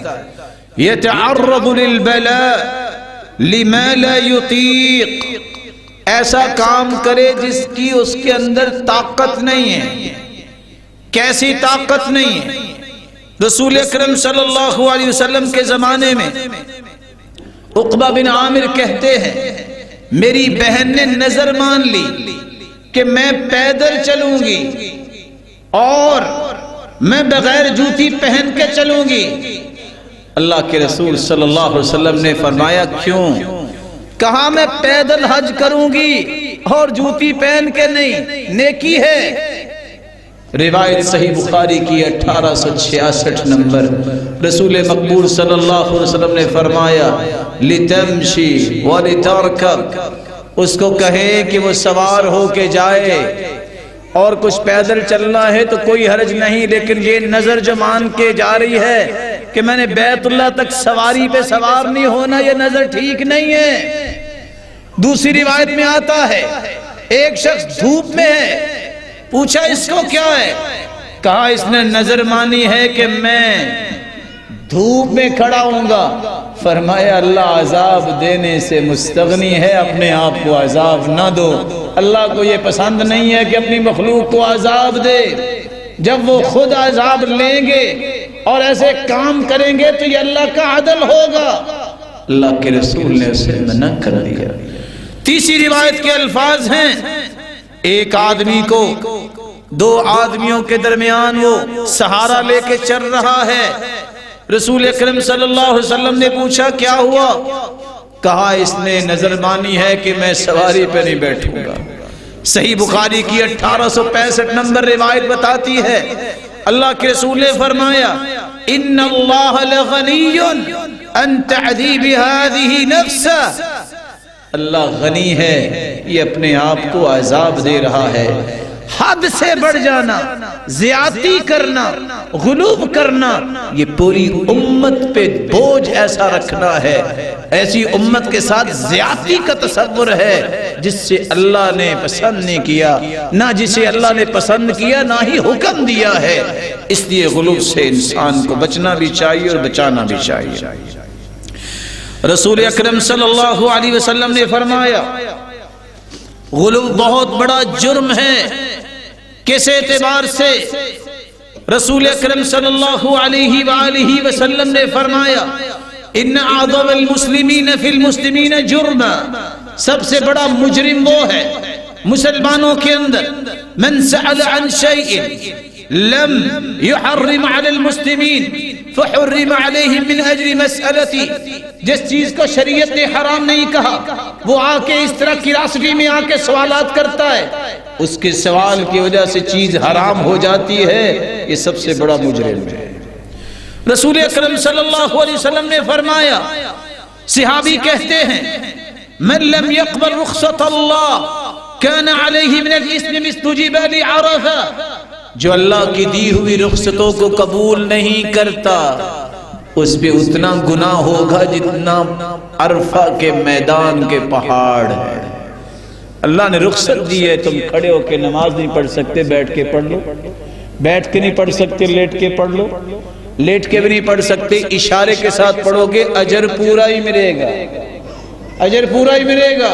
یتعرض للبلاء لما لا یطیق، ایسا کام کرے جس کی اس کے اندر طاقت نہیں ہے۔ کیسی طاقت نہیں ہے؟ رسول اکرم صلی اللہ علیہ وسلم کے زمانے میں عقبہ بن عامر کہتے ہیں میری بہن نے نظر مان لی کہ میں پیدل چلوں گی اور میں بغیر جوتی پہن کے چلوں گی۔ اللہ کے رسول صلی اللہ علیہ وسلم نے فرمایا کیوں؟ کہا میں پیدل حج کروں گی اور جوتی پہن کے نہیں، نیکی ہے۔ روایت صحیح بخاری کی 1866 نمبر، رسول مقبول صلی اللہ علیہ وسلم نے فرمایا لِتَمْشِي وَلِتَرْكَبْ، اس کو کہے کہ وہ سوار ہو کے جائے اور کچھ پیدل چلنا ہے تو کوئی حرج نہیں، لیکن یہ نظر جو مان کے جا رہی ہے کہ میں نے بیت اللہ تک سواری پہ سوار نہیں ہونا، یہ نظر ٹھیک نہیں ہے۔ دوسری روایت میں آتا ہے ایک شخص دھوپ میں ہے، پوچھا اس کو کیا ہے؟ کہا اس نے نظر مانی ہے کہ میں دھوپ میں کھڑا ہوں گا۔ فرمایا اللہ عذاب دینے سے مستغنی ہے، اپنے آپ کو عذاب نہ دو۔ اللہ کو یہ پسند نہیں ہے کہ اپنی مخلوق کو عذاب دے۔ جب وہ خود عذاب لیں گے اور ایسے کام کریں گے تو یہ اللہ کا عدل ہوگا۔ اللہ کے رسول نے اسے منع کر دیا۔ تیسری روایت کے الفاظ ہیں ایک آدمی کو 2 آدمیوں کے درمیان وہ سہارا لے کے چل رہا ہے۔ رسول اکرم صلی اللہ علیہ وسلم نے پوچھا کیا ہوا؟ کہا اس نے نظر مانی ہے کہ میں سواری پہ نہیں بیٹھوں گا۔ صحیح بخاری کی 1865 نمبر روایت بتاتی ہے اللہ کے رسول نے فرمایا ان اللہ لغنی ان تعذیب هذه نفسه، اللہ غنی ہے یہ اپنے آپ کو عذاب دے رہا ہے۔ حد سے بڑھ جانا، زیادتی کرنا، غلوب کرنا، یہ پوری امت پہ بوجھ ایسا رکھنا ہے، ایسی امت کے ساتھ زیادتی کا تصور ہے جس سے اللہ نے پسند نہیں کیا، نہ جسے اللہ نے پسند کیا نہ ہی حکم دیا ہے۔ اس لیے غلوب سے انسان کو بچنا بھی چاہیے اور بچانا بھی چاہیے۔ رسول اکرم صلی اللہ علیہ وسلم نے فرمایا غلو بہت بڑا جرم ہے۔ کس اعتبار سے؟ رسول اکرم صلی اللہ علیہ وآلہ وسلم نے فرمایا ان اعظم المسلمین فی المسلمین جرما، سب سے بڑا مجرم وہ ہے مسلمانوں کے اندر من سأل عن شیء لم يحرم على المسلمين فحرم علیہ من اجر مسئلتی، جس چیز کو شریعت نے حرام نہیں کہا وہ آ کے اس طرح کیوریاسٹی میں آ کے سوالات کرتا ہے، اس کے سوال کی وجہ سے چیز حرام ہو جاتی ہے، یہ سب سے بڑا مجرم ہے۔ رسول اکرم صلی اللہ علیہ وسلم نے فرمایا، صحابی کہتے ہیں من لم يقبل رخصت اللہ كان علیہ من الاسم مثل جبال عرفہ، جو اللہ کی دی ہوئی رخصتوں کو قبول نہیں کرتا اس پہ اتنا گناہ ہوگا جتنا عرفہ کے میدان کے پہاڑ ہے۔ اللہ نے رخصت دی ہے، تم کھڑے ہو کے نماز نہیں پڑھ سکتے، بیٹھ کے پڑھ لو، بیٹھ کے نہیں پڑھ سکتے لیٹ کے پڑھ لو، لیٹ کے بھی نہیں پڑھ سکتے اشارے کے ساتھ پڑھو گے اجر پورا ہی ملے گا، اجر پورا ہی ملے گا۔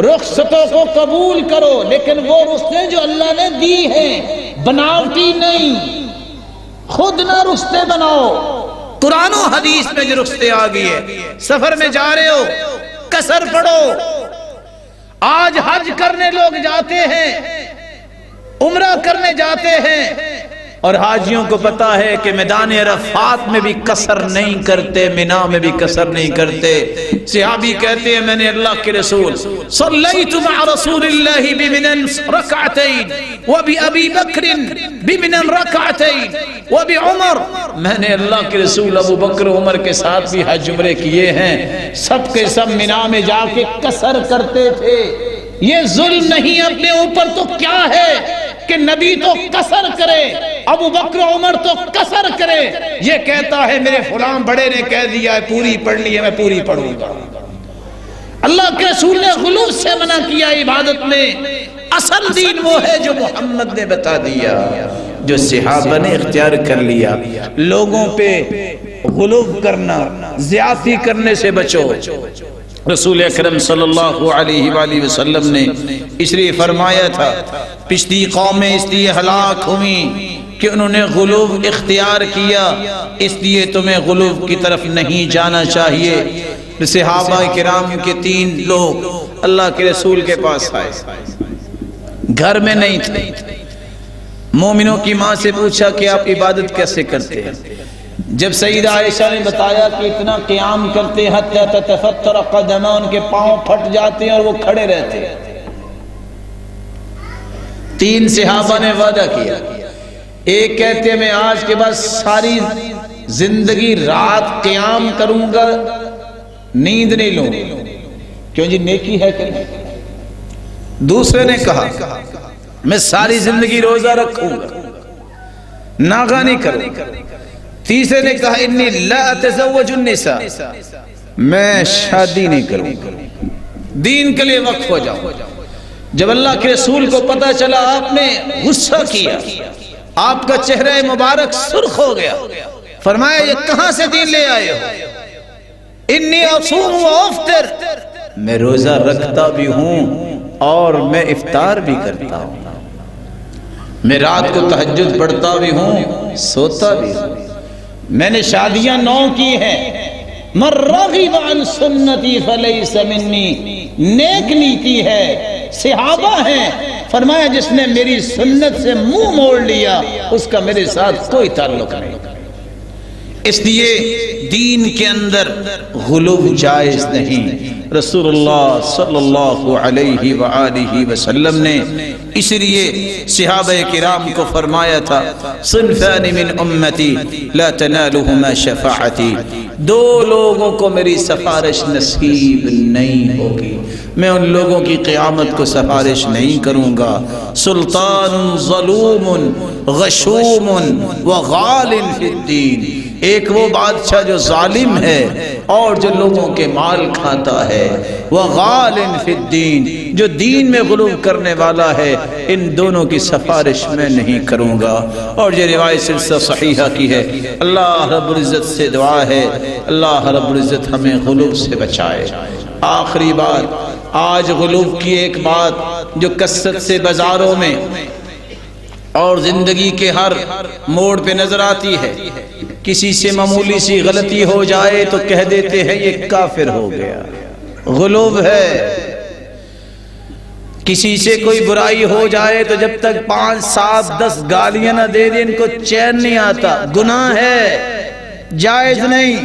رخصتوں کو قبول کرو، لیکن وہ رخصتیں جو اللہ نے دی ہیں بناوٹی نہیں، خود نہ رخصتیں بناؤ۔ قرآن و حدیث میں جو رخصتیں آ گئی ہے، سفر میں جا رہے ہو قصر پڑھو۔ آج حج کرنے لوگ جاتے ہیں، عمرہ کرنے جاتے ہیں، اور حاجیوں کو پتا ہے کہ میدان عرفات میں بھی قصر نہیں کرتے، مینا میں بھی قصر نہیں کرتے۔ صحابی کہتے ہیں میں نے اللہ کے رسول صلیت مع رسول اللہ بمنن رکعتین وبأبی بکر بمنن رکعتین وبعمر، میں نے اللہ کے رسول ابو بکر عمر کے ساتھ بھی حج عمرے کیے ہیں، سب کے سب مینا میں جا کے قصر کرتے تھے۔ یہ ظلم نہیں اپنے اوپر تو کیا ہے کہ نبی تو قصر کرے، ابو بکر عمر تو قصر کرے، یہ کہتا ہے میرے فلاں بڑے نے کہہ دیا ہے پوری پڑھنی ہے میں پوری پڑھوں گا۔ اللہ کے رسول نے غلو سے منع کیا عبادت میں۔ اصل دین وہ ہے جو محمد نے بتا دیا، جو صحابہ نے اختیار کر لیا۔ لوگوں پہ غلو کرنا، زیادتی کرنے سے بچو۔ رسول اکرم صلی اللہ علیہ وآلہ وسلم نے اس لیے فرمایا تھا پچھلی قومیں اس لیے ہلاک ہوئیں کہ انہوں نے غلو اختیار کیا، اس لیے تمہیں غلو کی طرف نہیں جانا چاہیے۔ صحابہ کرام کے 3 لوگ اللہ کے رسول کے پاس آئے، گھر میں نہیں تھے۔ مومنوں کی ماں سے پوچھا کہ آپ عبادت کیسے کرتے ہیں؟ جب سیدہ عائشہ نے بتایا کہ اتنا قیام کرتے حتی تتفتر قدمہ، ان کے پاؤں پھٹ جاتے ہیں اور وہ کھڑے رہتے ہیں۔ 3 صحابہ نے وعدہ کیا، ایک کہتے ہیں میں آج کے بعد ساری زندگی رات قیام کروں گا، نیند نہیں لوں، کیوں جی نیکی ہے کہ نہیں۔ دوسرے نے کہا میں ساری زندگی روزہ رکھوں گا، ناغہ نہیں کروں گا۔ تیسرے نے کہا انی لا اتزوج النساء، میں شادی نہیں کروں گا، دین کے لیے وقف ہو جاؤں۔ جب اللہ کے رسول کو پتا چلا آپ نے غصہ کیا، آپ کا چہرہ مبارک سرخ ہو گیا، فرمایا یہ کہاں سے دین لے آئے ہو؟ انی اصوم و افطر، میں روزہ رکھتا بھی ہوں اور میں افطار بھی کرتا ہوں، میں رات کو تہجد پڑھتا بھی ہوں سوتا بھی ہوں، میں نے شادیاں 9 کی ہیں۔ من رغب عن سنتی فلیس منی، نیک نیتی ہے، صحابہ ہیں، فرمایا جس نے میری سنت سے منہ موڑ لیا اس کا میرے ساتھ کوئی تعلق نہیں۔ اس لیے دین کے اندر غلو جائز نہیں۔ رسول اللہ صلی اللہ علیہ وآلہ وسلم نے اس لیے صحابہ کرام کو فرمایا تھا صنفان من امتی لا تنالهما شفاعتی، 2 لوگوں کو میری سفارش نصیب نہیں ہوگی، میں ان لوگوں کی قیامت کو سفارش نہیں کروں گا۔ سلطان ظلوم غشوم وغال فی الدین، ایک وہ بادشاہ جو ظالم ہے اور جو لوگوں کے مال کھاتا ہے، وغال فی الدین، جو دین میں غلو کرنے والا ہے، ان دونوں کی سفارش میں نہیں کروں گا۔ اور یہ روایت سلسلہ صحیحہ کی ہے۔ اللہ رب العزت سے دعا ہے اللہ رب العزت ہمیں غلو سے بچائے۔ آخری بات، آج غلو کی ایک بات جو کثرت سے بازاروں میں اور زندگی کے ہر موڑ پہ نظر آتی ہے، کسی سے معمولی سی غلطی ہو جائے تو کہہ دیتے ہیں یہ کافر ہو گیا، غلو ہے۔ کسی سے کوئی برائی ہو جائے تو جب تک 5 7 10 گالیاں نہ دے دیں ان کو چین نہیں آتا، گناہ ہے۔ جائز نہیں.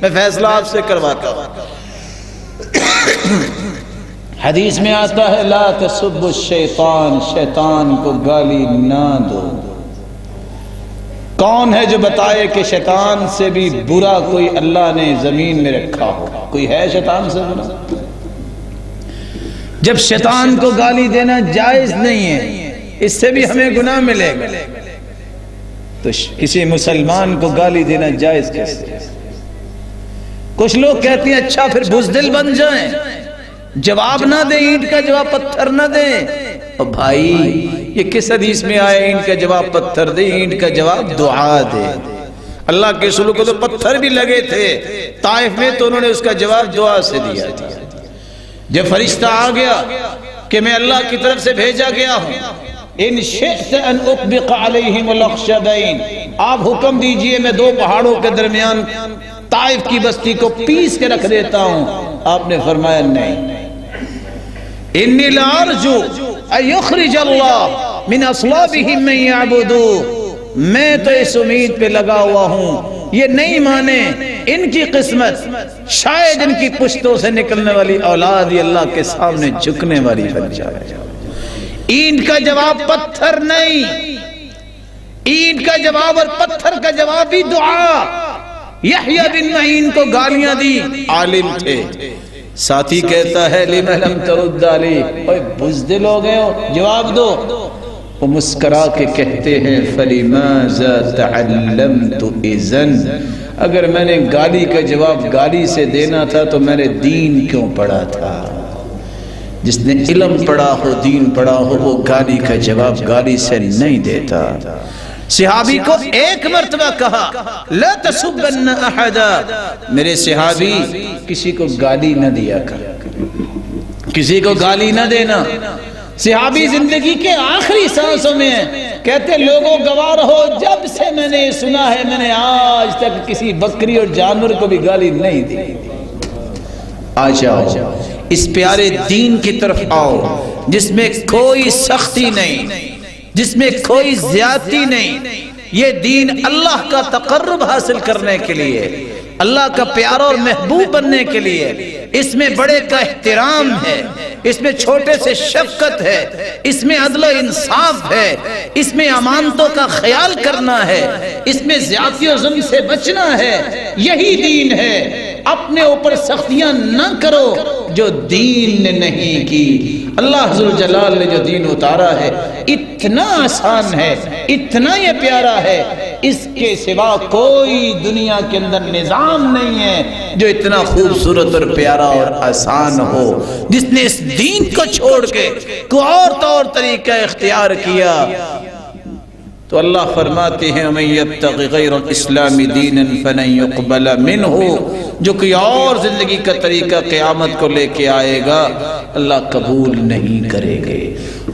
میں فیصلہ آپ سے کرواتا ہوں. حدیث میں آتا ہے لا تسب الشیطان، شیطان کو گالی نہ دو. کون ہے جو بتائے کہ شیطان سے بھی برا کوئی اللہ نے زمین میں رکھا ہو؟ کوئی ہے شیطان سے برا؟ جب شیطان کو گالی دینا جائز نہیں ہے، اس سے بھی ہمیں گناہ ملے گا، تو کسی مسلمان کو گالی دینا جائز کیسے؟ کچھ لوگ کہتے ہیں اچھا پھر بزدل بن جائیں، جواب نہ دیں، اینٹ کا جواب پتھر نہ دیں. اور بھائی یہ کس حدیث میں آیا اینٹ کا جواب پتھر دے؟ اینٹ کا جواب دعا دے. اللہ کے رسول کو تو پتھر بھی لگے تھے طائف میں، تو انہوں نے اس کا جواب دعا سے دیا تھا. جب فرشتہ آ گیا کہ میں اللہ کی طرف سے بھیجا گیا ہوں، ان شئت ان اطبق علیہم الاخشبین، آپ حکم دیجئے میں دو پہاڑوں کے درمیان طائف کی بستی کو پیس کے رکھ دیتا ہوں. آپ نے فرمایا نہیں، انی لارجو ان یخرج اللہ من اصلابہم من یعبدوہ، میں تو اس امید پہ لگا ہوا ہوں یہ نہیں مانے ان کی قسمت شاید ان کی پشتوں سے نکلنے والی اولاد یہ اللہ کے سامنے جھکنے والی بن جائے. اینٹ کا جواب پتھر نہیں، اینٹ کا جواب اور پتھر کا جواب بھی دعا. یحییٰ بن معین کو گالیاں دی، عالم تھے. ساتھی کہتا ہے لِمَ لَمْ تَرُدَّ عَلَيْهِ، اوہ بزدل ہو گئے ہو، جواب دو. وہ مسکرا کے کہتے ہیں فَلِمَاذَا تَعَلَّمْتُ إِذًا، اگر میں نے گالی کا جواب گالی سے دینا تھا تو میں نے دین کیوں پڑھا تھا؟ جس نے علم پڑھا ہو، دین پڑھا ہو، وہ گالی کا جواب گالی سے نہیں دیتا. صحابی کو ایک مرتبہ کہا لا تسبن احدا، میرے صحابی کسی کو گالی نہ دیا کر، کسی کو گالی نہ دینا. صحابی زندگی کے آخری سانسوں میں کہتے لوگوں گوار ہو جب سے میں نے سنا ہے میں نے آج تک کسی بکری اور جانور کو بھی گالی نہیں دی. آ جاؤ اس پیارے دین کی طرف آؤ جس میں کوئی سختی نہیں، جس میں کوئی زیادتی نہیں. یہ دین اللہ کا تقرب حاصل کرنے کے لیے، اللہ کا پیارا اور محبوب بننے کے لیے. اس میں بڑے کا احترام ہے، اس میں چھوٹے سے شفقت ہے، اس میں عدل و انصاف ہے، اس میں امانتوں کا خیال کرنا ہے، اس میں زیادتی و ظلم سے بچنا ہے. یہی دین ہے. اپنے اوپر سختیاں نہ کرو جو دین نے نہیں کی. اللہ ذوالجلال نے جو دین اتارا ہے اتنا آسان ہے، اتنا یہ پیارا ہے، اس کے سوا کوئی دنیا کے اندر نظام نہیں ہے جو اتنا خوبصورت اور پیارا اور آسان ہو. جس نے اس دین کو چھوڑ کے کوئی اور طور طریقہ اختیار کیا تو اللہ فرماتے ہیں وَمَن يَبْتَغِ غَيْرَ الْإِسْلَامِ دِينًا فَلَن يُقْبَلَ مِنْهُ، جو کوئی اور زندگی کا طریقہ قیامت کو لے کے آئے گا اللہ قبول نہیں کرے گے.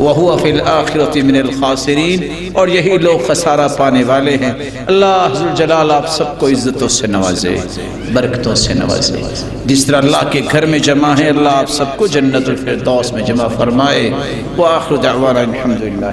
وَهُوَ فِي الْآخِرَةِ مِنَ الْخَاسِرِينَ، اور یہی لوگ خسارہ پانے والے ہیں. اللہ ذوالجلال آپ سب کو عزتوں سے نوازے، برکتوں سے نوازے. جس طرح اللہ کے گھر میں جمع ہے اللہ آپ سب کو جنت الفردوس میں جمع فرمائے. وآخر دعوانا الحمدللہ.